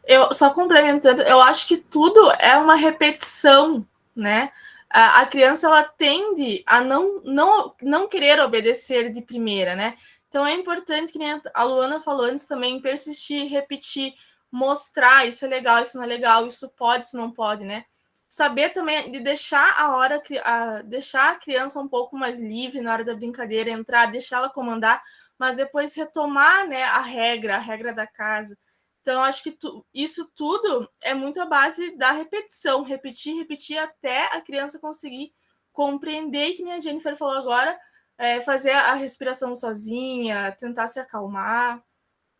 Eu só complementando, eu acho que tudo é uma repetição, né? A criança ela tende a não querer obedecer de primeira, né? Então é importante, que nem a Luana falou antes também, persistir, repetir, mostrar isso é legal, isso não é legal, isso pode, isso não pode, né? Saber também de deixar deixar a criança um pouco mais livre na hora da brincadeira, entrar, deixar ela comandar, mas depois retomar, né, a regra da casa. Então, acho que isso tudo é muito a base da repetição, repetir até a criança conseguir compreender, que nem a Jennifer falou agora, fazer a respiração sozinha, tentar se acalmar,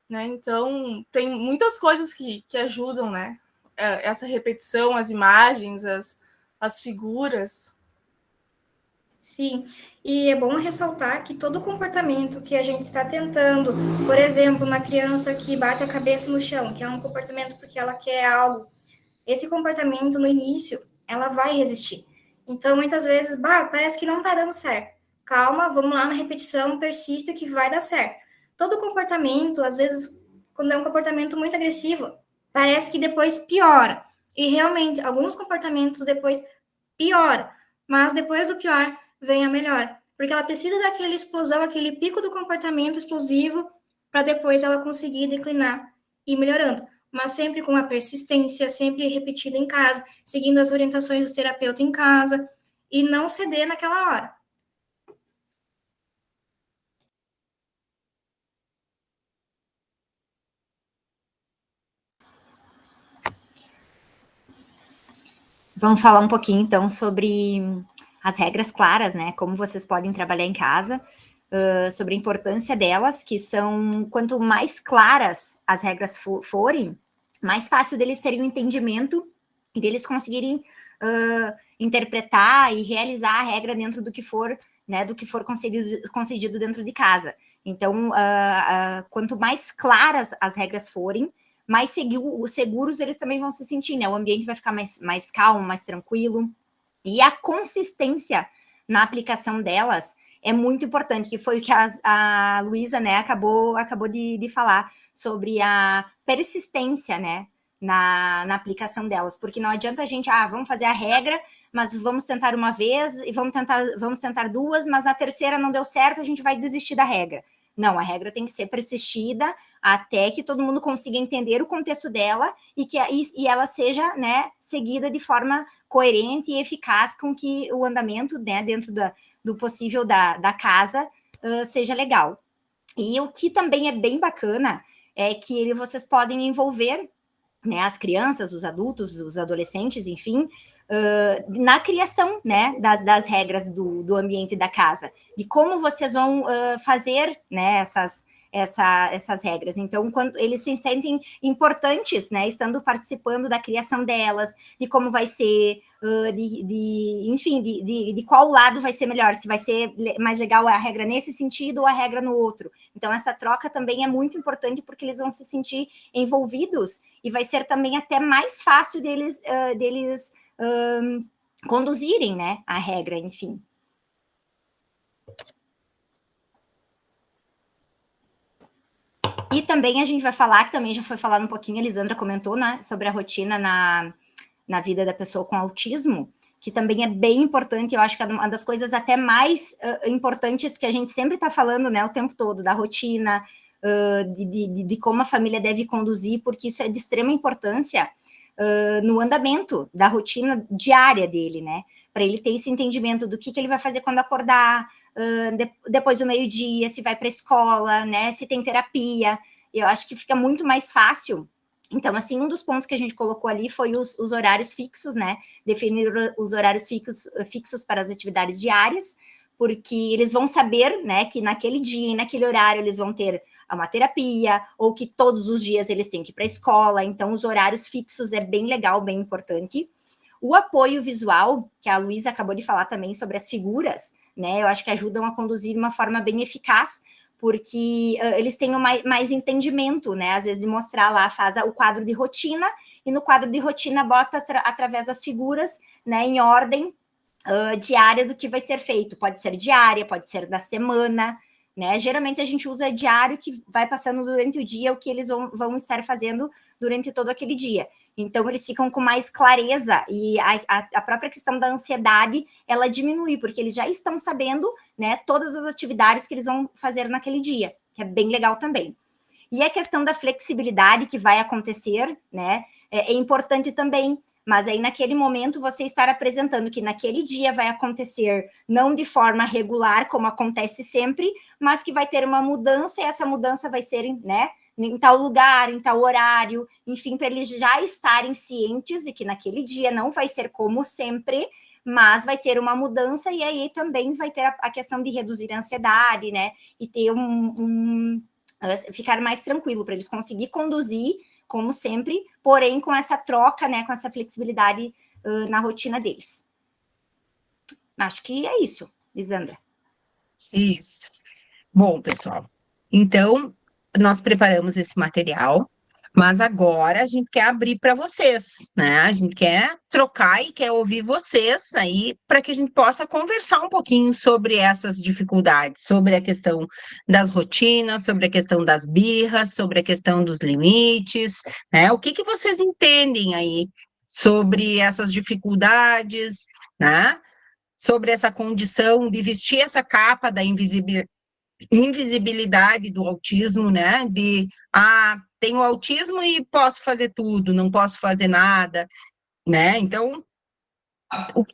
né? Então, tem muitas coisas que ajudam, né? Essa repetição, as imagens, as figuras. Sim, e é bom ressaltar que todo comportamento que a gente está tentando, por exemplo, uma criança que bate a cabeça no chão, que é um comportamento porque ela quer algo, esse comportamento no início, ela vai resistir. Então, muitas vezes, parece que não está dando certo. Calma, vamos lá na repetição, persista que vai dar certo. Todo comportamento, às vezes, quando é um comportamento muito agressivo, parece que depois piora. E realmente, alguns comportamentos depois pioram, mas depois do pior vem a melhor, porque ela precisa daquela explosão, aquele pico do comportamento explosivo, para depois ela conseguir declinar e ir melhorando. Mas sempre com a persistência, sempre repetida em casa, seguindo as orientações do terapeuta em casa, e não ceder naquela hora. Vamos falar um pouquinho, então, sobre as regras claras, né? Como vocês podem trabalhar em casa, sobre a importância delas, que são, quanto mais claras as regras forem, mais fácil deles terem um entendimento e deles conseguirem interpretar e realizar a regra dentro do que for, né, do que for concedido dentro de casa. Então, quanto mais claras as regras forem, mais seguros eles também vão se sentir, né? O ambiente vai ficar mais calmo, mais tranquilo. E a consistência na aplicação delas é muito importante, que foi o que a Luísa, né, acabou de falar, sobre a persistência, né, na aplicação delas, porque não adianta a gente, vamos fazer a regra, mas vamos tentar uma vez, e vamos tentar duas, mas na terceira não deu certo, a gente vai desistir da regra. Não, a regra tem que ser persistida até que todo mundo consiga entender o contexto dela e ela seja, né, seguida de forma coerente e eficaz, com que o andamento, né, dentro do possível da casa seja legal. E o que também é bem bacana é que vocês podem envolver, né, as crianças, os adultos, os adolescentes, enfim, na criação, né, das regras do ambiente da casa, de como vocês vão fazer, né, essas regras. Então, quando eles se sentem importantes, né, estando participando da criação delas, de como vai ser, enfim, de qual lado vai ser melhor, se vai ser mais legal a regra nesse sentido ou a regra no outro. Então, essa troca também é muito importante, porque eles vão se sentir envolvidos e vai ser também até mais fácil deles conduzirem, né, a regra, enfim. E também a gente vai falar, que também já foi falado um pouquinho, a Lisandra comentou, né, sobre a rotina na vida da pessoa com autismo, que também é bem importante. Eu acho que é uma das coisas até mais importantes que a gente sempre está falando, né, o tempo todo, da rotina, de como a família deve conduzir, porque isso é de extrema importância no andamento da rotina diária dele, né, para ele ter esse entendimento do que ele vai fazer quando acordar, depois do meio-dia, se vai para a escola, né, se tem terapia. Eu acho que fica muito mais fácil Então, assim, um dos pontos que a gente colocou ali foi os horários fixos, né? Definir os horários fixos para as atividades diárias, porque eles vão saber, né, que naquele dia e naquele horário eles vão ter uma terapia, ou que todos os dias eles têm que ir para a escola. Então, os horários fixos é bem legal, bem importante. O apoio visual, que a Luísa acabou de falar também sobre as figuras, né? Eu acho que ajudam a conduzir de uma forma bem eficaz, porque eles têm mais entendimento, né? Às vezes de mostrar lá, faz o quadro de rotina, e no quadro de rotina bota através das figuras, né, em ordem diária do que vai ser feito. Pode ser diária, pode ser da semana, né? Geralmente a gente usa diário, que vai passando durante o dia o que eles vão estar fazendo durante todo aquele dia. Então, eles ficam com mais clareza, e a própria questão da ansiedade, ela diminui, porque eles já estão sabendo, né, todas as atividades que eles vão fazer naquele dia, que é bem legal também. E a questão da flexibilidade que vai acontecer, né, é importante também, mas aí naquele momento você estar apresentando que naquele dia vai acontecer, não de forma regular, como acontece sempre, mas que vai ter uma mudança, e essa mudança vai ser, né, em tal lugar, em tal horário, enfim, para eles já estarem cientes de que naquele dia não vai ser como sempre, mas vai ter uma mudança, e aí também vai ter a questão de reduzir a ansiedade, né, e ter ficar mais tranquilo, para eles conseguir conduzir, como sempre, porém com essa troca, né, com essa flexibilidade na rotina deles. Acho que é isso, Lisandra. Isso. Bom, pessoal, então nós preparamos esse material, mas agora a gente quer abrir para vocês, né? A gente quer trocar e quer ouvir vocês aí, para que a gente possa conversar um pouquinho sobre essas dificuldades, sobre a questão das rotinas, sobre a questão das birras, sobre a questão dos limites, né? O que vocês entendem aí sobre essas dificuldades, né? Sobre essa condição de vestir essa capa da invisibilidade do autismo, né? Tenho autismo e posso fazer tudo, não posso fazer nada, né? Então,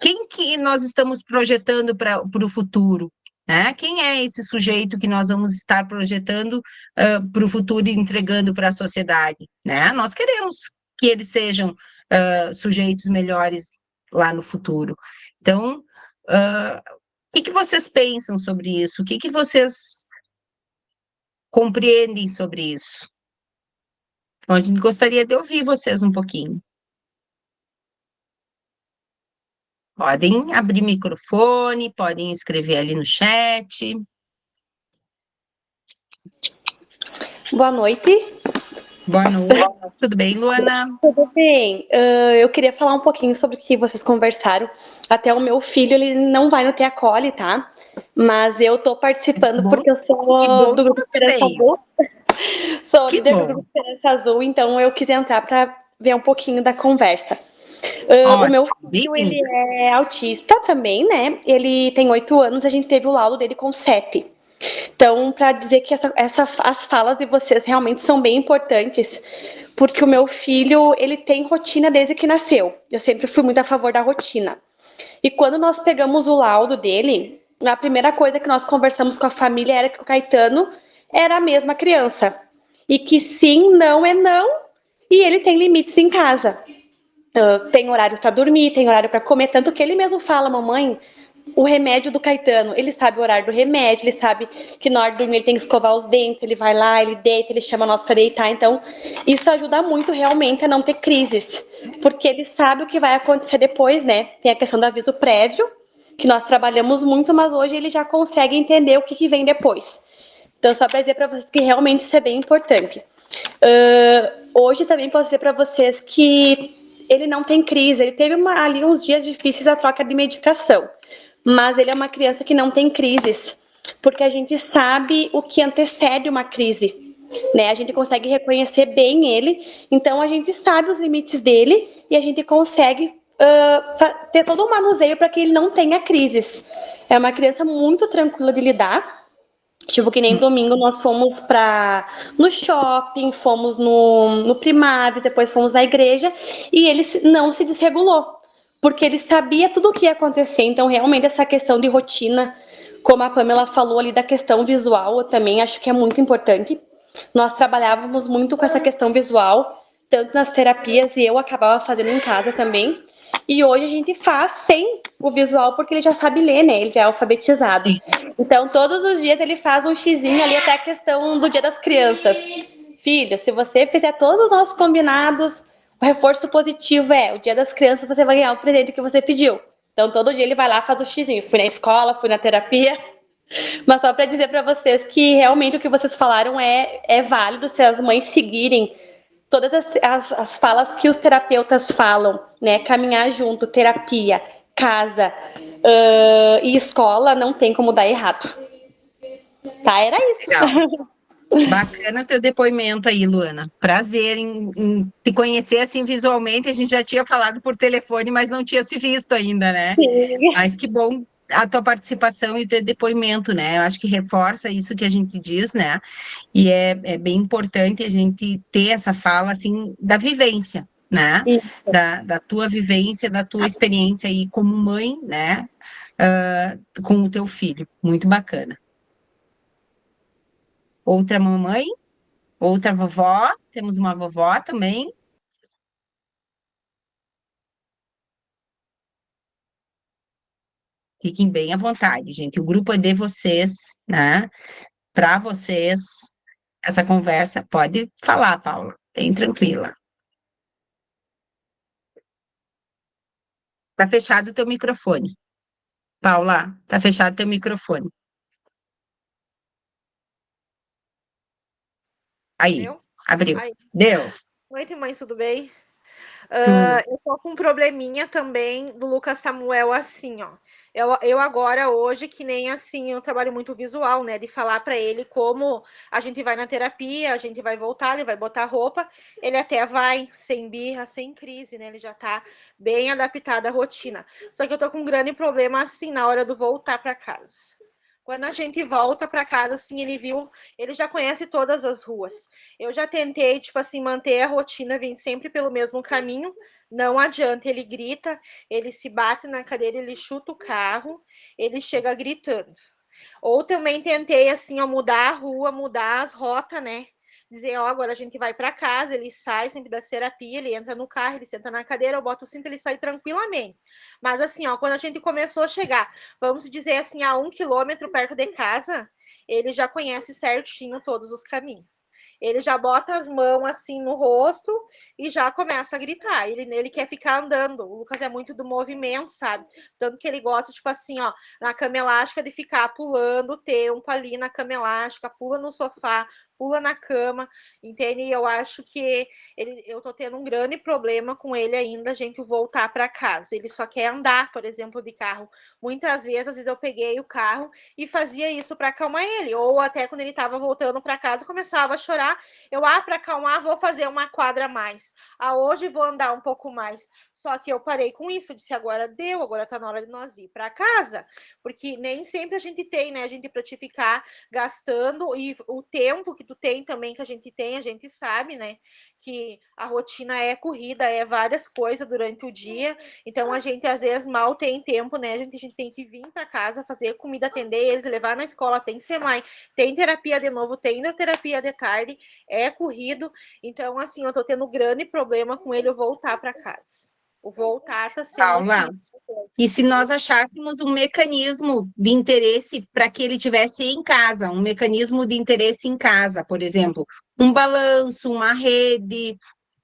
quem que nós estamos projetando para o futuro? Né? Quem é esse sujeito que nós vamos estar projetando para o futuro e entregando para a sociedade? Né? Nós queremos que eles sejam sujeitos melhores lá no futuro. Então, o que vocês pensam sobre isso? O que vocês compreendem sobre isso? Então, a gente gostaria de ouvir vocês um pouquinho. Podem abrir microfone, podem escrever ali no chat. Boa noite. Boa noite. Tudo bem, Luana? Tudo bem. Eu queria falar um pouquinho sobre o que vocês conversaram. Até o meu filho, ele não vai no Teacole, tá? Mas eu tô participando porque eu sou do Grupo Esperança Azul. Sou líder do Grupo Esperança Azul, então eu quis entrar para ver um pouquinho da conversa. O meu filho, ele é autista também, né? Ele tem 8 anos, a gente teve o laudo dele com 7. Então, para dizer que as falas de vocês realmente são bem importantes, porque o meu filho, ele tem rotina desde que nasceu. Eu sempre fui muito a favor da rotina. E quando nós pegamos o laudo dele, a primeira coisa que nós conversamos com a família era que o Caetano era a mesma criança. E que sim, não é não, e ele tem limites em casa. Tem horário para dormir, tem horário para comer, tanto que ele mesmo fala, mamãe, o remédio do Caetano, ele sabe o horário do remédio, ele sabe que na hora de dormir ele tem que escovar os dentes, ele vai lá, ele deita, ele chama nós para deitar, então isso ajuda muito realmente a não ter crises, porque ele sabe o que vai acontecer depois, né? Tem a questão do aviso prévio, que nós trabalhamos muito, mas hoje ele já consegue entender o que vem depois. Então, só para dizer para vocês que realmente isso é bem importante. Hoje também posso dizer para vocês que ele não tem crise, ele teve ali uns dias difíceis a troca de medicação, mas ele é uma criança que não tem crises, porque a gente sabe o que antecede uma crise, né? A gente consegue reconhecer bem ele, então a gente sabe os limites dele e a gente consegue ter todo um manuseio para que ele não tenha crises. É uma criança muito tranquila de lidar. Tipo, que nem domingo nós fomos no shopping, fomos no Primaves, depois fomos na igreja, e ele não se desregulou, porque ele sabia tudo o que ia acontecer. Então, realmente, essa questão de rotina, como a Pamela falou ali da questão visual, eu também acho que é muito importante. Nós trabalhávamos muito com essa questão visual, tanto nas terapias, e eu acabava fazendo em casa também. E hoje a gente faz sem o visual, porque ele já sabe ler, né? Ele já é alfabetizado. Sim. Então, todos os dias ele faz um xizinho ali, até a questão do Dia das Crianças. Filho, se você fizer todos os nossos combinados, o reforço positivo é, o Dia das Crianças você vai ganhar o presente que você pediu. Então, todo dia ele vai lá e faz o xizinho. Fui na escola, fui na terapia. Mas só para dizer para vocês que realmente o que vocês falaram é válido se as mães seguirem todas as falas que os terapeutas falam, né? Caminhar junto, terapia, casa e escola, não tem como dar errado. Tá, era isso. Legal. Bacana o teu depoimento aí, Luana. Prazer em te conhecer assim visualmente. A gente já tinha falado por telefone, mas não tinha se visto ainda, né? Sim. Mas que bom a tua participação e o teu depoimento, né? Eu acho que reforça isso que a gente diz, né? E é bem importante a gente ter essa fala, assim, da vivência, né? Da tua vivência, da tua experiência aí como mãe, né? Com o teu filho. Muito bacana. Outra mamãe? Outra vovó? Temos uma vovó também. Fiquem bem à vontade, gente. O grupo é de vocês, né? Para vocês, essa conversa. Pode falar, Paula. Bem tranquila. Tá fechado o teu microfone. Paula, tá fechado o teu microfone. Aí, Deu? abriu. Aí. Deu. Noite, mãe, tudo bem? Tudo. Eu tô com um probleminha também do Lucas Samuel, assim, ó. Eu agora, hoje, que nem assim, eu trabalho muito visual, né? De falar para ele como a gente vai na terapia, a gente vai voltar, ele vai botar roupa, ele até vai, sem birra, sem crise, né? Ele já tá bem adaptado à rotina. Só que eu tô com um grande problema, assim, na hora do voltar para casa. Quando a gente volta para casa, assim, ele já conhece todas as ruas. Eu já tentei, tipo assim, manter a rotina, vim sempre pelo mesmo caminho. Não adianta, ele grita, ele se bate na cadeira, ele chuta o carro, ele chega gritando. Ou também tentei, assim, ó, mudar a rua, mudar as rotas, né? Dizer, ó, agora a gente vai para casa, ele sai sempre da terapia, ele entra no carro, ele senta na cadeira, eu boto o cinto, ele sai tranquilamente. Mas assim, ó, quando a gente começou a chegar, vamos dizer assim, a 1 quilômetro perto de casa, ele já conhece certinho todos os caminhos. Ele já bota as mãos assim no rosto e já começa a gritar. Ele quer ficar andando. O Lucas é muito do movimento, sabe? Tanto que ele gosta, tipo assim, ó, na cama elástica, de ficar pulando o tempo ali na cama elástica, pula no sofá, pula na cama, entende? E eu acho que eu tô tendo um grande problema com ele ainda, a gente voltar para casa. Ele só quer andar, por exemplo, de carro. Muitas vezes, às vezes eu peguei o carro e fazia isso para acalmar ele, ou até quando ele estava voltando para casa, começava a chorar. Para acalmar, vou fazer uma quadra a mais. Hoje vou andar um pouco mais. Só que eu parei com isso, disse agora deu, agora tá na hora de nós ir para casa, porque nem sempre a gente tem, né, a gente para te ficar gastando, e o tempo que tu tem também, que a gente sabe, né, que a rotina é corrida, é várias coisas durante o dia, então a gente às vezes mal tem tempo, né, a gente tem que vir para casa, fazer comida, atender eles, levar na escola, tem semai, tem terapia de novo, tem terapia de tarde, é corrido, então assim, eu tô tendo grande problema com ele eu voltar para casa. O voltar tá sendo Paula, assim. e se nós achássemos um mecanismo de interesse para que ele tivesse em casa, um mecanismo de interesse em casa, por exemplo, um balanço, uma rede,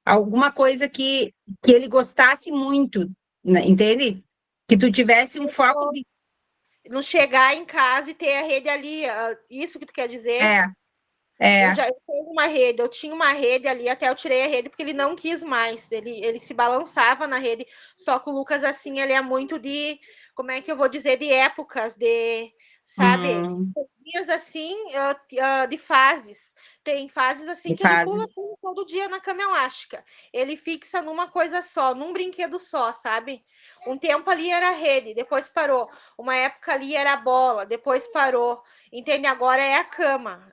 alguma coisa que ele gostasse muito, né, entende? Que tu tivesse um foco de... Não chegar em casa e ter a rede ali, isso que tu quer dizer? É, Eu tenho uma rede, eu tinha uma rede ali, até eu tirei a rede porque ele não quis mais, ele se balançava na rede, só que o Lucas, assim, ele é muito de, como é que eu vou dizer, de épocas, sabe, dias assim, de fases, tem fases assim de que ele pula fases. todo dia na cama elástica, ele fixa numa coisa só, num brinquedo só, sabe, um tempo ali era a rede, depois parou, uma época ali era a bola, depois parou, entende, agora é a cama,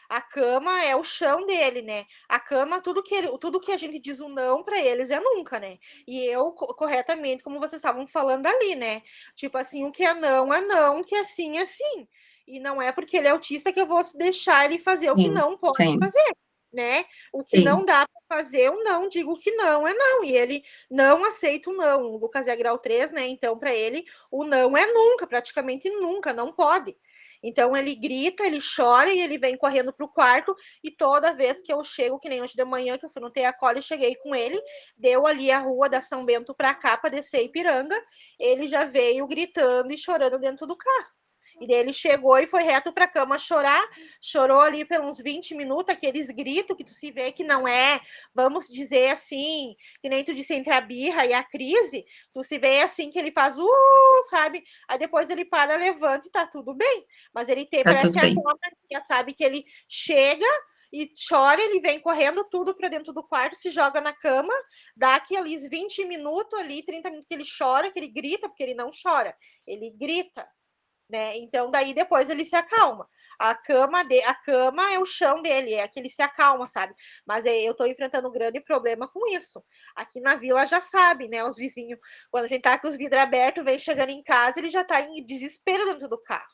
a cama é o chão dele, né? A cama, tudo que a gente diz um não para eles é nunca, né? E eu, corretamente, como vocês estavam falando ali, né? Tipo assim, o que é não, o que é sim. E não é porque ele é autista que eu vou deixar ele fazer o que Sim, não pode sim. fazer. né? O que Sim. não dá para fazer, eu não digo que não é não. E ele não aceita o não. O Lucas é grau 3, né? Então, para ele, o não é nunca, praticamente nunca, não pode. Então, ele grita, ele chora e ele vem correndo pro quarto. E toda vez que eu chego, que nem hoje de manhã, que eu fui no Teacole, cheguei com ele, deu ali a rua da São Bento para cá, para descer Ipiranga, ele já veio gritando e chorando dentro do carro. E daí ele chegou e foi reto para a cama chorar, chorou ali por uns 20 minutos, aqueles gritos que tu se vê que não é, vamos dizer assim, que nem tu disse entre a birra e a crise, tu se vê assim que ele faz, sabe? Aí depois ele para, levanta e tá tudo bem. Mas ele tem, Tá parece tudo bem. aquela mania, sabe? Que ele chega e chora, ele vem correndo tudo para dentro do quarto, se joga na cama, dá aqueles 20 minutos ali, 30 minutos que ele chora, que ele grita, porque ele não chora, ele grita. Né? Então, daí depois ele se acalma. A cama é o chão dele, é que ele se acalma, sabe? Mas eu tô enfrentando um grande problema com isso. Aqui na vila já sabe, né? Os vizinhos, quando a gente tá com os vidros abertos, vem chegando em casa, ele já tá em desespero dentro do carro.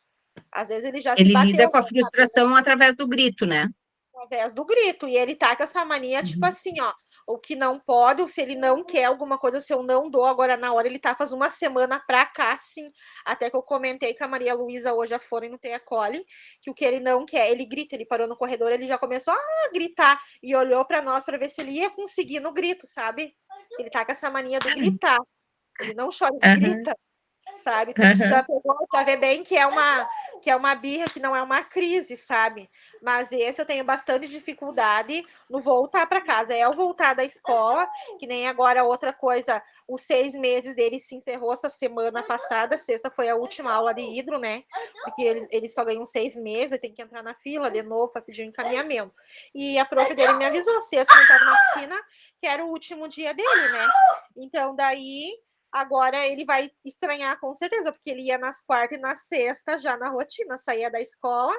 Às vezes ele já se Ele bateu, lida com a frustração através do grito, né? através do grito. E ele tá com essa mania, tipo assim, ó. O que não pode, ou se ele não quer alguma coisa, se eu não dou agora na hora, ele tá faz uma semana pra cá, sim. Até que eu comentei com a Maria Luísa hoje, a foram no Teacole, que o que ele não quer, ele grita, ele parou no corredor, ele já começou a gritar e olhou pra nós pra ver se ele ia conseguir no grito, sabe? Ele tá com essa mania do gritar. Ele não chora, ele grita, sabe? Tu já pegou, já vê bem que é uma birra, que não é uma crise, sabe? Mas esse eu tenho bastante dificuldade no voltar para casa. É o voltar da escola, que nem agora outra coisa, os 6 meses dele se encerrou essa semana passada, sexta foi a última aula de hidro, né? Porque eles só ganham 6 meses, tem que entrar na fila de novo para pedir um encaminhamento. E a prof dele me avisou, sexta que estava na piscina, que era o último dia dele, né? Então, daí agora ele vai estranhar com certeza, porque ele ia nas quartas e na sexta já na rotina, saía da escola,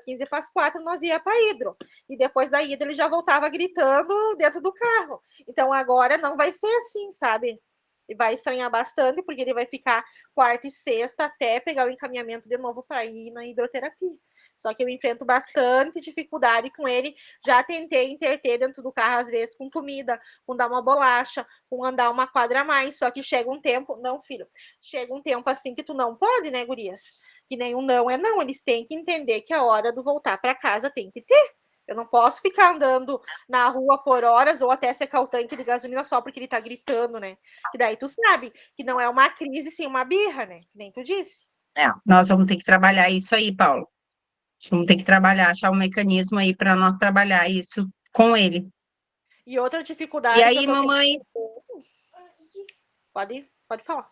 15 para as 4, nós ia para hidro. E depois da hidro ele já voltava gritando dentro do carro. Então agora não vai ser assim, sabe? E vai estranhar bastante, porque ele vai ficar quarta e sexta até pegar o encaminhamento de novo para ir na hidroterapia. Só que eu enfrento bastante dificuldade com ele. Já tentei interter dentro do carro, às vezes, com comida, com dar uma bolacha, com andar uma quadra a mais. Só que chega um tempo... Não, filho. Chega um tempo assim que tu não pode, né, gurias? Que nem um não é não. Eles têm que entender que a hora do voltar para casa tem que ter. Eu não posso ficar andando na rua por horas ou até secar o tanque de gasolina só porque ele tá gritando, né? Que daí tu sabe que não é uma crise, sim uma birra, né? Que nem tu disse. Nós vamos ter que trabalhar isso aí, Paulo. Vamos ter que trabalhar, achar um mecanismo aí para nós trabalhar isso com ele. E outra dificuldade E que aí, eu tô mamãe? Pode falar.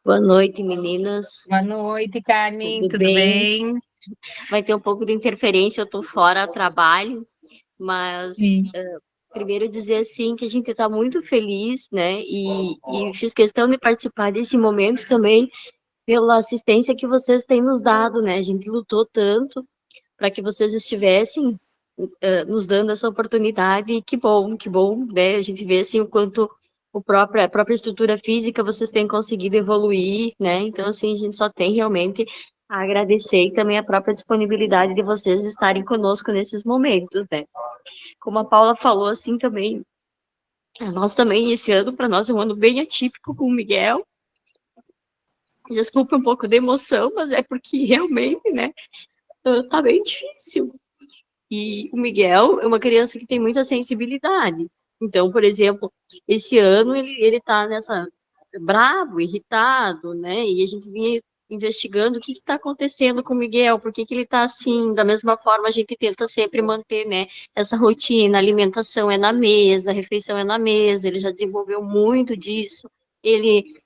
Boa noite, meninas. Boa noite, Carmen. Tudo Tudo bem? Vai ter um pouco de interferência, eu estou fora do trabalho, mas primeiro dizer assim que a gente está muito feliz, né? E fiz questão de participar desse momento também pela assistência que vocês têm nos dado, né? A gente lutou tanto para que vocês estivessem nos dando essa oportunidade, e que bom, né? A gente vê assim o quanto a própria estrutura física vocês têm conseguido evoluir, né? Então, assim, a gente só tem realmente a agradecer e também a própria disponibilidade de vocês estarem conosco nesses momentos, né? Como a Paula falou, assim, também, nós também, esse ano, para nós, é um ano bem atípico com o Miguel. Desculpa um pouco de emoção, mas é porque realmente, né, tá bem difícil. E o Miguel é uma criança que tem muita sensibilidade. Então, por exemplo, esse ano ele tá bravo, irritado, né? E a gente vinha investigando o que está acontecendo com o Miguel, por que ele está assim. Da mesma forma, a gente tenta sempre manter, né, essa rotina, a alimentação é na mesa, a refeição é na mesa, ele já desenvolveu muito disso.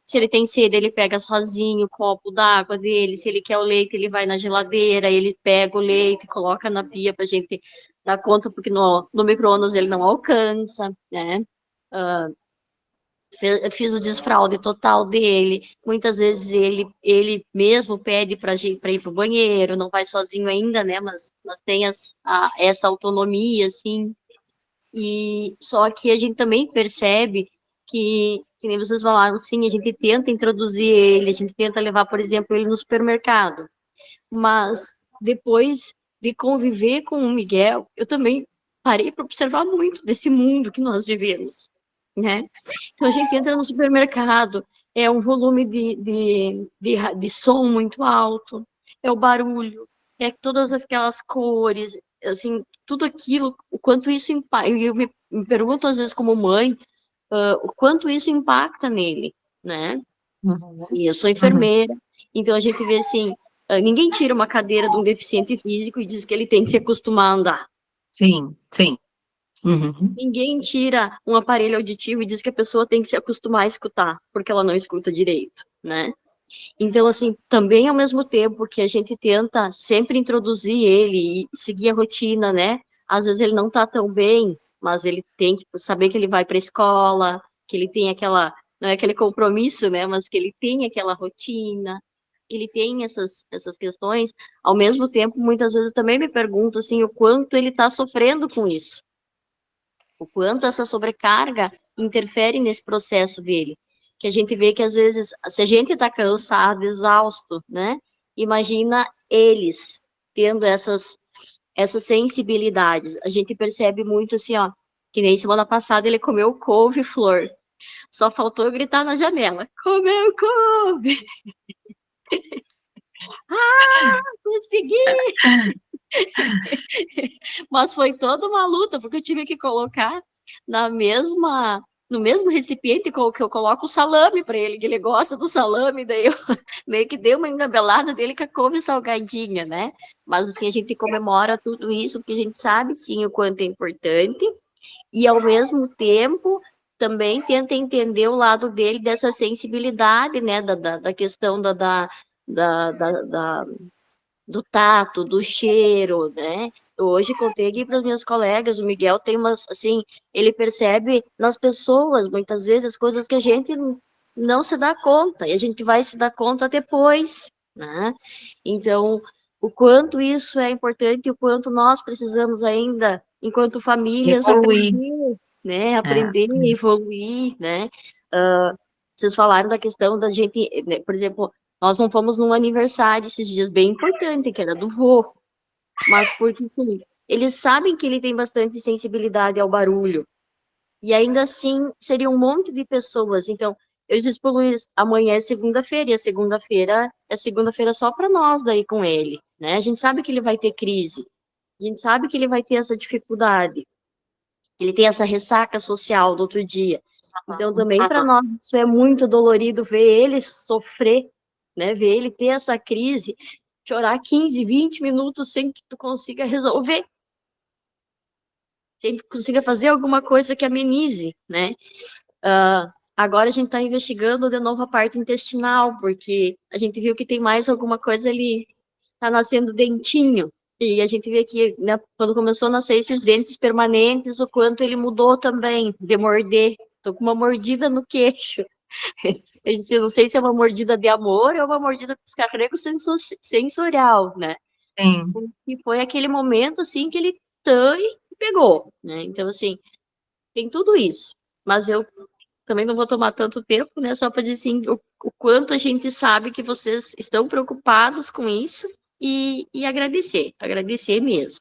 Se ele tem sede, ele pega sozinho o copo d'água dele, se ele quer o leite, ele vai na geladeira, ele pega o leite, coloca na pia para a gente dar conta, porque no micro-ondas ele não alcança, né? Fiz o desfraude total dele, muitas vezes ele mesmo pede para ir para o banheiro, não vai sozinho ainda, né, mas tem essa autonomia, assim, e só que a gente também percebe que nem vocês falaram, sim, a gente tenta introduzir ele, a gente tenta levar, por exemplo, ele no supermercado, mas depois de conviver com o Miguel, eu também parei para observar muito desse mundo que nós vivemos, né? Então, a gente entra no supermercado, é um volume de som muito alto, é o barulho, é todas aquelas cores, assim, tudo aquilo, o quanto isso impacta. Eu me pergunto, às vezes, como mãe, o quanto isso impacta nele, né? E eu sou enfermeira, então a gente vê assim, ninguém tira uma cadeira de um deficiente físico e diz que ele tem que se acostumar a andar. Sim, sim. Ninguém tira um aparelho auditivo e diz que a pessoa tem que se acostumar a escutar, porque ela não escuta direito, né? Então, assim, também ao mesmo tempo que a gente tenta sempre introduzir ele e seguir a rotina, né? Às vezes ele não tá tão bem, mas ele tem que saber que ele vai para a escola, que ele tem aquela, não é aquele compromisso, né? Mas que ele tem aquela rotina, que ele tem essas questões. Ao mesmo tempo, muitas vezes eu também me pergunto, assim, o quanto ele está sofrendo com isso. O quanto essa sobrecarga interfere nesse processo dele. Que a gente vê que, às vezes, se a gente está cansado, exausto, né? Imagina eles tendo essas sensibilidades. A gente percebe muito assim, ó, que nem semana passada ele comeu couve-flor. Só faltou eu gritar na janela, comeu couve! Consegui! Mas foi toda uma luta, porque eu tive que colocar no mesmo recipiente que eu coloco o salame para ele, que ele gosta do salame, daí eu meio que dei uma engabelada dele com a couve salgadinha, né? Mas assim, a gente comemora tudo isso, porque a gente sabe, sim, o quanto é importante, e ao mesmo tempo também tenta entender o lado dele dessa sensibilidade, né, da questão do tato, do cheiro, né? Hoje contei aqui para os meus colegas, o Miguel tem umas, assim, ele percebe nas pessoas, muitas vezes, coisas que a gente não se dá conta, e a gente vai se dar conta depois, né? Então, o quanto isso é importante, o quanto nós precisamos ainda, enquanto famílias, Evoluir. aprender, né? Aprender, evoluir, né? Vocês falaram da questão da gente, né? Por exemplo, nós não fomos num aniversário esses dias bem importante, que era do vô, mas porque, assim, eles sabem que ele tem bastante sensibilidade ao barulho, e ainda assim, seria um monte de pessoas, então, eu disse pro Luiz, amanhã é segunda-feira, e a segunda-feira é segunda-feira só para nós daí com ele, né? A gente sabe que ele vai ter crise, a gente sabe que ele vai ter essa dificuldade, ele tem essa ressaca social do outro dia, então também para nós isso é muito dolorido ver ele sofrer, né? Ver ele ter essa crise, chorar 15, 20 minutos sem que tu consiga resolver, sem que tu consiga fazer alguma coisa que amenize, né? Agora a gente está investigando de novo a parte intestinal, porque a gente viu que tem mais alguma coisa ali, tá nascendo dentinho, e a gente vê que, né, quando começou a nascer esses dentes permanentes, o quanto ele mudou também, de morder. Tô com uma mordida no queixo. Eu não sei se é uma mordida de amor ou uma mordida de descarrego sensorial, né? Sim. E foi aquele momento, assim, que ele e pegou, né? Então, assim, tem tudo isso. Mas eu também não vou tomar tanto tempo, né? Só para dizer, assim, o quanto a gente sabe que vocês estão preocupados com isso e agradecer mesmo.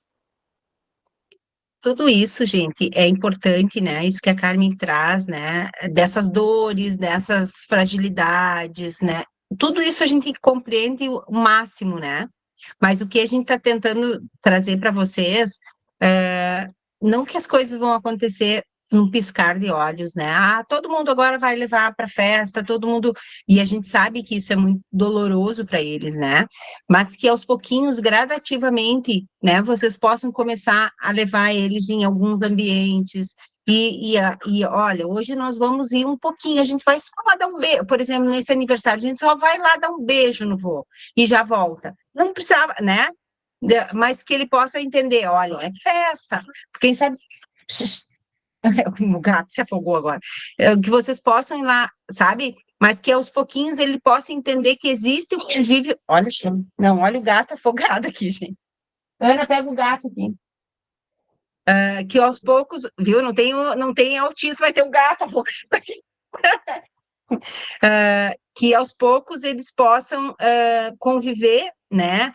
Tudo isso, gente, é importante, né? Isso que a Carmen traz, né? Dessas dores, dessas fragilidades, né? Tudo isso a gente compreende o máximo, né? Mas o que a gente está tentando trazer para vocês, não que as coisas vão acontecer num piscar de olhos, né? Ah, todo mundo agora vai levar para festa, todo mundo. E a gente sabe que isso é muito doloroso para eles, né? Mas que aos pouquinhos, gradativamente, né, vocês possam começar a levar eles em alguns ambientes. E olha, hoje nós vamos ir um pouquinho, a gente vai só lá dar um beijo, por exemplo, nesse aniversário, a gente só vai lá dar um beijo no vô e já volta. Não precisava, né? Mas que ele possa entender, olha, é festa, quem sabe. O gato se afogou agora. Que vocês possam ir lá, sabe? Mas que aos pouquinhos ele possa entender que existe o convívio. Olha, não, olha o gato afogado aqui, gente. Ana, pega o gato aqui. Que aos poucos, viu? Não tem autismo, vai ter um gato afogado aqui. Que aos poucos eles possam conviver né?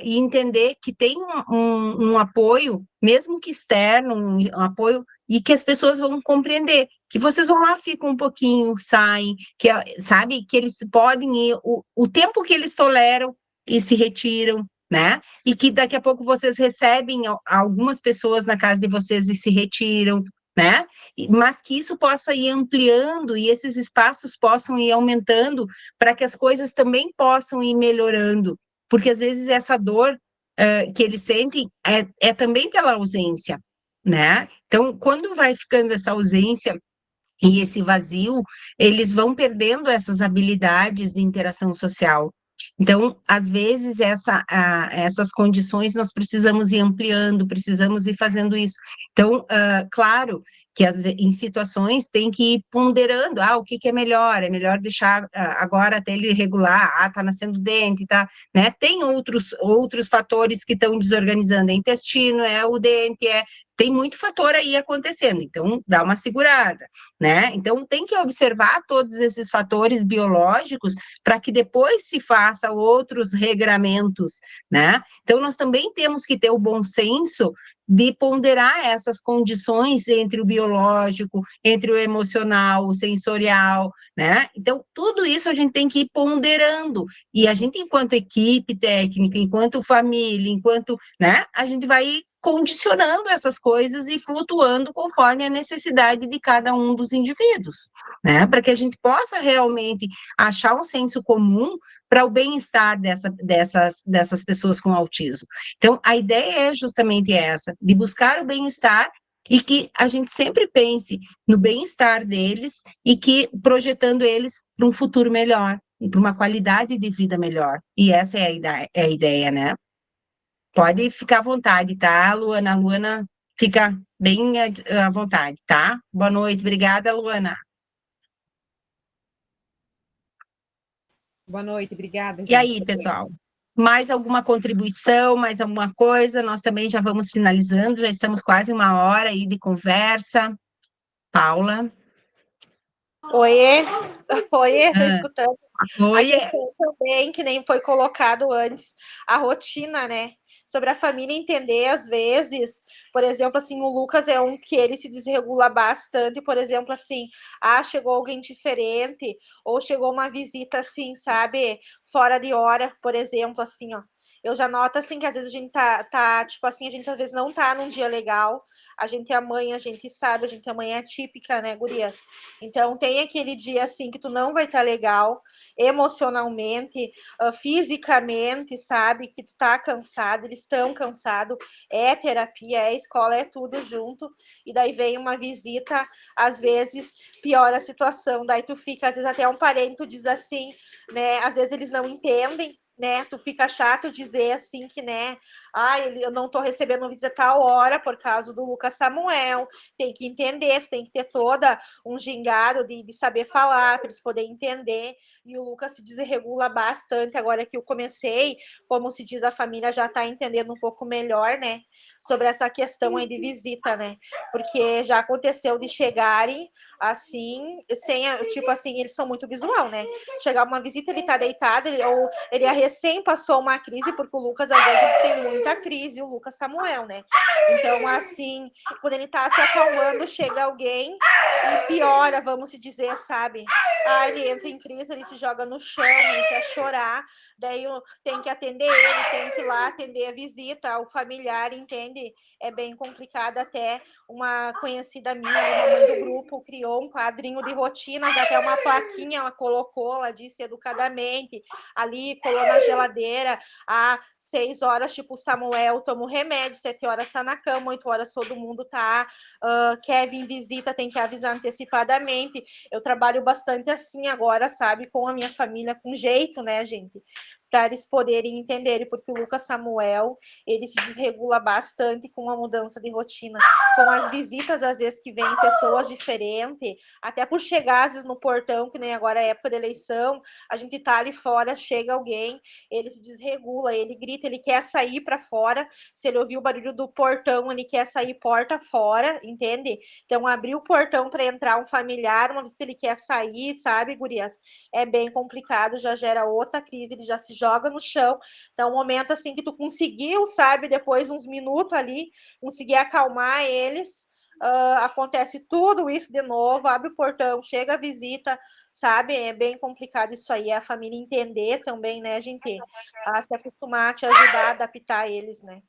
E entender que tem um apoio, mesmo que externo, um apoio, e que as pessoas vão compreender, que vocês vão lá, ficam um pouquinho, saem, que, sabe, que eles podem ir, o tempo que eles toleram e se retiram, né? E que daqui a pouco vocês recebem algumas pessoas na casa de vocês e se retiram, né? Mas que isso possa ir ampliando e esses espaços possam ir aumentando para que as coisas também possam ir melhorando, porque às vezes essa dor que eles sentem é também pela ausência, né? Então, quando vai ficando essa ausência e esse vazio, eles vão perdendo essas habilidades de interação social. Então, às vezes, essas condições nós precisamos ir ampliando, precisamos ir fazendo isso. Então, claro que em situações tem que ir ponderando, o que é melhor deixar agora até ele regular, está nascendo dente, tá, né? Tem outros fatores que estão desorganizando, é intestino, é o dente, tem muito fator aí acontecendo, então dá uma segurada, né? Então tem que observar todos esses fatores biológicos para que depois se faça outros regramentos, né? Então nós também temos que ter o bom senso de ponderar essas condições entre o biológico, entre o emocional, o sensorial, né? Então tudo isso a gente tem que ir ponderando, e a gente, enquanto equipe técnica, enquanto família, enquanto, né, a gente vai condicionando essas coisas e flutuando conforme a necessidade de cada um dos indivíduos, né? Para que a gente possa realmente achar um senso comum para o bem-estar dessas pessoas com autismo. Então, a ideia é justamente essa, de buscar o bem-estar e que a gente sempre pense no bem-estar deles e que projetando eles para um futuro melhor, para uma qualidade de vida melhor. E essa é a ideia, né? Pode ficar à vontade, tá, Luana? A Luana fica bem à vontade, tá? Boa noite, obrigada, Luana. Boa noite, obrigada, gente. E aí, pessoal? Mais alguma contribuição, mais alguma coisa? Nós também já vamos finalizando, já estamos quase 1 hora aí de conversa. Paula? Oiê, oiê, tô escutando. Oiê. A questão também, que nem foi colocado antes, a rotina, né? Sobre a família entender, às vezes, por exemplo, assim, o Lucas é um que ele se desregula bastante, por exemplo, assim, chegou alguém diferente, ou chegou uma visita, assim, sabe, fora de hora, por exemplo, assim, ó. Eu já noto, assim, que às vezes a gente tá tipo assim, a gente às vezes não tá num dia legal, a gente é mãe, a gente sabe, a gente é mãe atípica, né, gurias? Então, tem aquele dia, assim, que tu não vai estar legal, emocionalmente, fisicamente, sabe? Que tu tá cansado, eles estão cansados, é terapia, é escola, é tudo junto, e daí vem uma visita, às vezes piora a situação, daí tu fica, às vezes até um parente tu diz assim, né? Às vezes eles não entendem, né? Tu fica chato dizer assim que, né? Eu não tô recebendo visita tal hora por causa do Lucas Samuel, tem que entender, tem que ter toda um gingado de saber falar, para eles poderem entender, e o Lucas se desregula bastante, agora que eu comecei, como se diz, a família já está entendendo um pouco melhor, né, sobre essa questão aí de visita, né, porque já aconteceu de chegarem, assim, sem, tipo assim, eles são muito visual, né, chegar uma visita, ele tá deitado, ou ele recém passou uma crise, porque o Lucas, às vezes, tem muita crise, o Lucas Samuel, né, então, assim, quando ele tá se acalmando, chega alguém e piora, vamos se dizer, sabe, ele entra em crise, ele se joga no chão, ele quer chorar, daí tem que atender ele, tem que ir lá atender a visita, o familiar, entende? É bem complicado. Até uma conhecida minha, uma mãe do grupo, criou um quadrinho de rotinas, até uma plaquinha ela colocou, ela disse educadamente, ali colou na geladeira, às 6 horas, tipo, Samuel toma o remédio, 7 horas tá na cama, 8 horas todo mundo tá, quer vir visita, tem que avisar antecipadamente. Eu trabalho bastante assim agora, sabe, com a minha família, com jeito, né, gente? Para eles poderem entenderem, porque o Lucas Samuel, ele se desregula bastante com a mudança de rotina, com as visitas, às vezes, que vêm pessoas diferentes, até por chegar, às vezes, no portão, que nem agora é época de eleição, a gente tá ali fora, chega alguém, ele se desregula, ele grita, ele quer sair para fora, se ele ouvir o barulho do portão, ele quer sair porta fora, entende? Então, abrir o portão para entrar um familiar, uma vez que ele quer sair, sabe, gurias? É bem complicado, já gera outra crise, ele já se joga no chão. Então, um momento assim que tu conseguiu, sabe, depois uns minutos ali, conseguir acalmar eles, acontece tudo isso de novo, abre o portão, chega a visita, sabe? É bem complicado isso aí, a família entender também, né, a gente se acostumar, te ajudar a adaptar eles, né?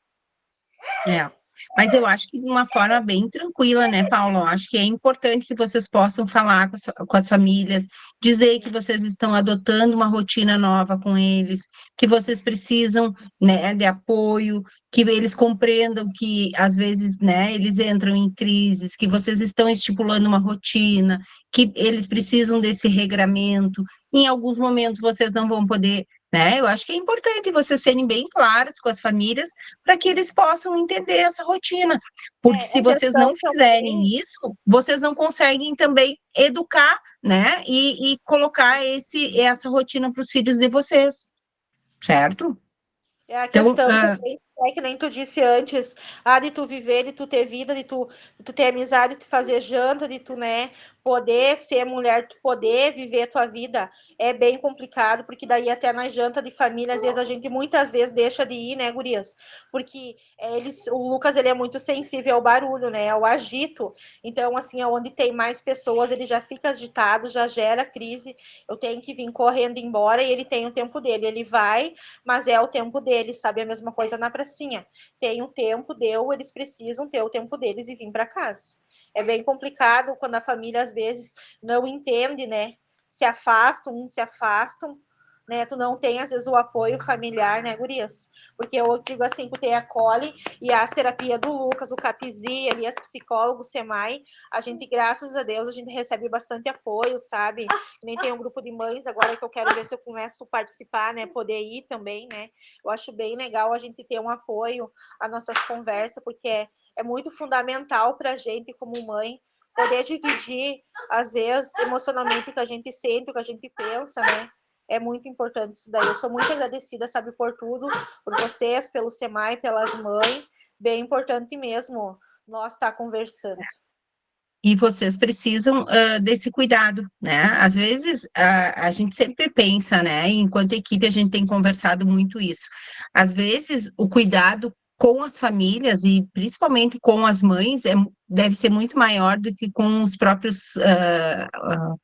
Mas eu acho que de uma forma bem tranquila, né, Paulo? Eu acho que é importante que vocês possam falar com as famílias, dizer que vocês estão adotando uma rotina nova com eles, que vocês precisam, né, de apoio, que eles compreendam que, às vezes, né, eles entram em crises, que vocês estão estipulando uma rotina, que eles precisam desse regramento. Em alguns momentos vocês não vão poder, né? Eu acho que é importante vocês serem bem claros com as famílias para que eles possam entender essa rotina. Porque se vocês não fizerem isso, vocês não conseguem também educar, né? E colocar essa rotina para os filhos de vocês, certo? É a questão também, que nem tu disse antes, de tu viver, de tu ter vida, de tu ter amizade, de tu fazer janta, de tu, né, poder ser mulher, tu poder viver a tua vida, é bem complicado, porque daí até na janta de família, às vezes a gente muitas vezes deixa de ir, né, gurias? Porque o Lucas, ele é muito sensível ao barulho, né, ao agito, então, assim, onde tem mais pessoas, ele já fica agitado, já gera crise, eu tenho que vir correndo embora, e ele tem o tempo dele, ele vai, mas é o tempo dele, sabe? A mesma coisa na pracinha. Tem o tempo, eles precisam ter o tempo deles e vir para casa. É bem complicado quando a família, às vezes, não entende, né? Se afastam, né? Tu não tem, às vezes, o apoio familiar, né, gurias? Porque eu digo assim, que tem a Cole e a terapia do Lucas, o Capizi, ali, as psicólogos, SEMAI, a gente, graças a Deus, a gente recebe bastante apoio, sabe? Nem tem um grupo de mães agora que eu quero ver se eu começo a participar, né? Poder ir também, né? Eu acho bem legal a gente ter um apoio às nossas conversas, porque é muito fundamental para a gente, como mãe, poder dividir, às vezes, emocionalmente o que a gente sente, o que a gente pensa, né? É muito importante isso daí. Eu sou muito agradecida, sabe, por tudo, por vocês, pelo SEMAI, pelas mães. Bem importante mesmo nós estar conversando. E vocês precisam desse cuidado, né? Às vezes, a gente sempre pensa, né? Enquanto equipe, a gente tem conversado muito isso. Às vezes, o cuidado com as famílias e principalmente com as mães deve ser muito maior do que com os próprios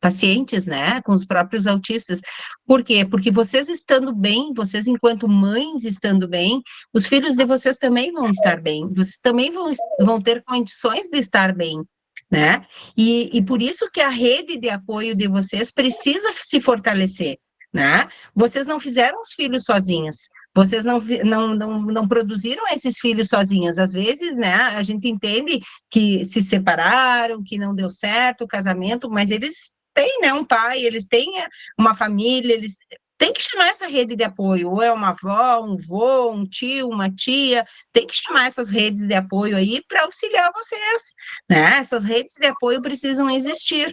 pacientes, né? Com os próprios autistas. Por quê? Porque vocês estando bem, vocês enquanto mães estando bem, os filhos de vocês também vão estar bem, vocês também vão ter condições de estar bem, né? E por isso que a rede de apoio de vocês precisa se fortalecer, né? Vocês não fizeram os filhos sozinhas, vocês não produziram esses filhos sozinhas. Às vezes, né, a gente entende que se separaram, que não deu certo o casamento, mas eles têm, né, um pai, eles têm uma família, eles tem que chamar essa rede de apoio, ou é uma avó, um vô, um tio, uma tia, tem que chamar essas redes de apoio aí para auxiliar vocês, né? Essas redes de apoio precisam existir,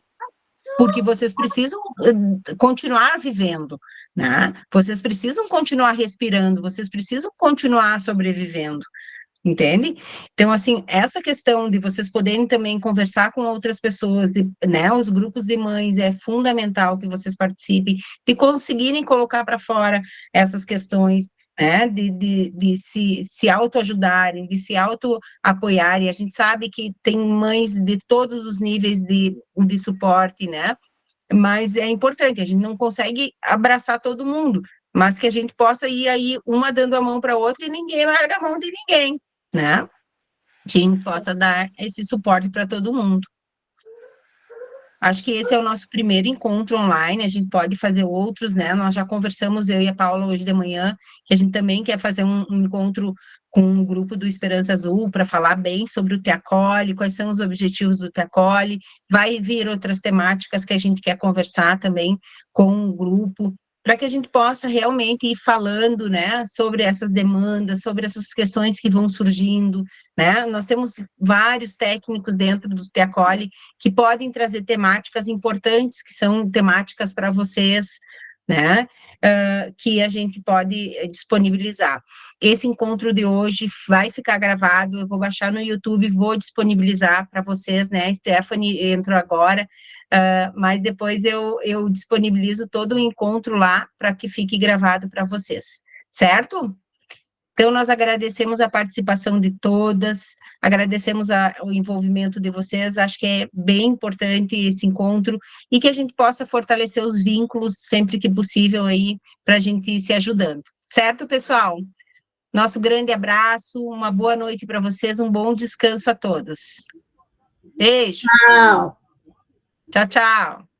porque vocês precisam continuar vivendo, né? Vocês precisam continuar respirando, vocês precisam continuar sobrevivendo. Entende? Então, assim, essa questão de vocês poderem também conversar com outras pessoas, né, os grupos de mães, é fundamental que vocês participem, de conseguirem colocar para fora essas questões, né, de se autoajudarem, de se auto-apoiarem. A gente sabe que tem mães de todos os níveis de suporte, né, mas é importante, a gente não consegue abraçar todo mundo, mas que a gente possa ir aí, uma dando a mão para a outra e ninguém larga a mão de ninguém, né? Que a gente possa dar esse suporte para todo mundo. Acho que esse é o nosso primeiro encontro online, a gente pode fazer outros, né? Nós já conversamos, eu e a Paula, hoje de manhã, que a gente também quer fazer um encontro com um grupo do Esperança Azul para falar bem sobre o Te Acolhe, quais são os objetivos do Te Acolhe, vai vir outras temáticas que a gente quer conversar também com o grupo, para que a gente possa realmente ir falando, né, sobre essas demandas, sobre essas questões que vão surgindo, né? Nós temos vários técnicos dentro do Te Acolhe que podem trazer temáticas importantes, que são temáticas para vocês né? Que a gente pode disponibilizar. Esse encontro de hoje vai ficar gravado, eu vou baixar no YouTube, vou disponibilizar para vocês, né? Stephanie entrou agora, mas depois eu disponibilizo todo o encontro lá para que fique gravado para vocês, certo? Então, nós agradecemos a participação de todas, agradecemos o envolvimento de vocês, acho que é bem importante esse encontro, e que a gente possa fortalecer os vínculos sempre que possível aí, para a gente ir se ajudando. Certo, pessoal? Nosso grande abraço, uma boa noite para vocês, um bom descanso a todos. Beijo. Tchau. Tchau, tchau.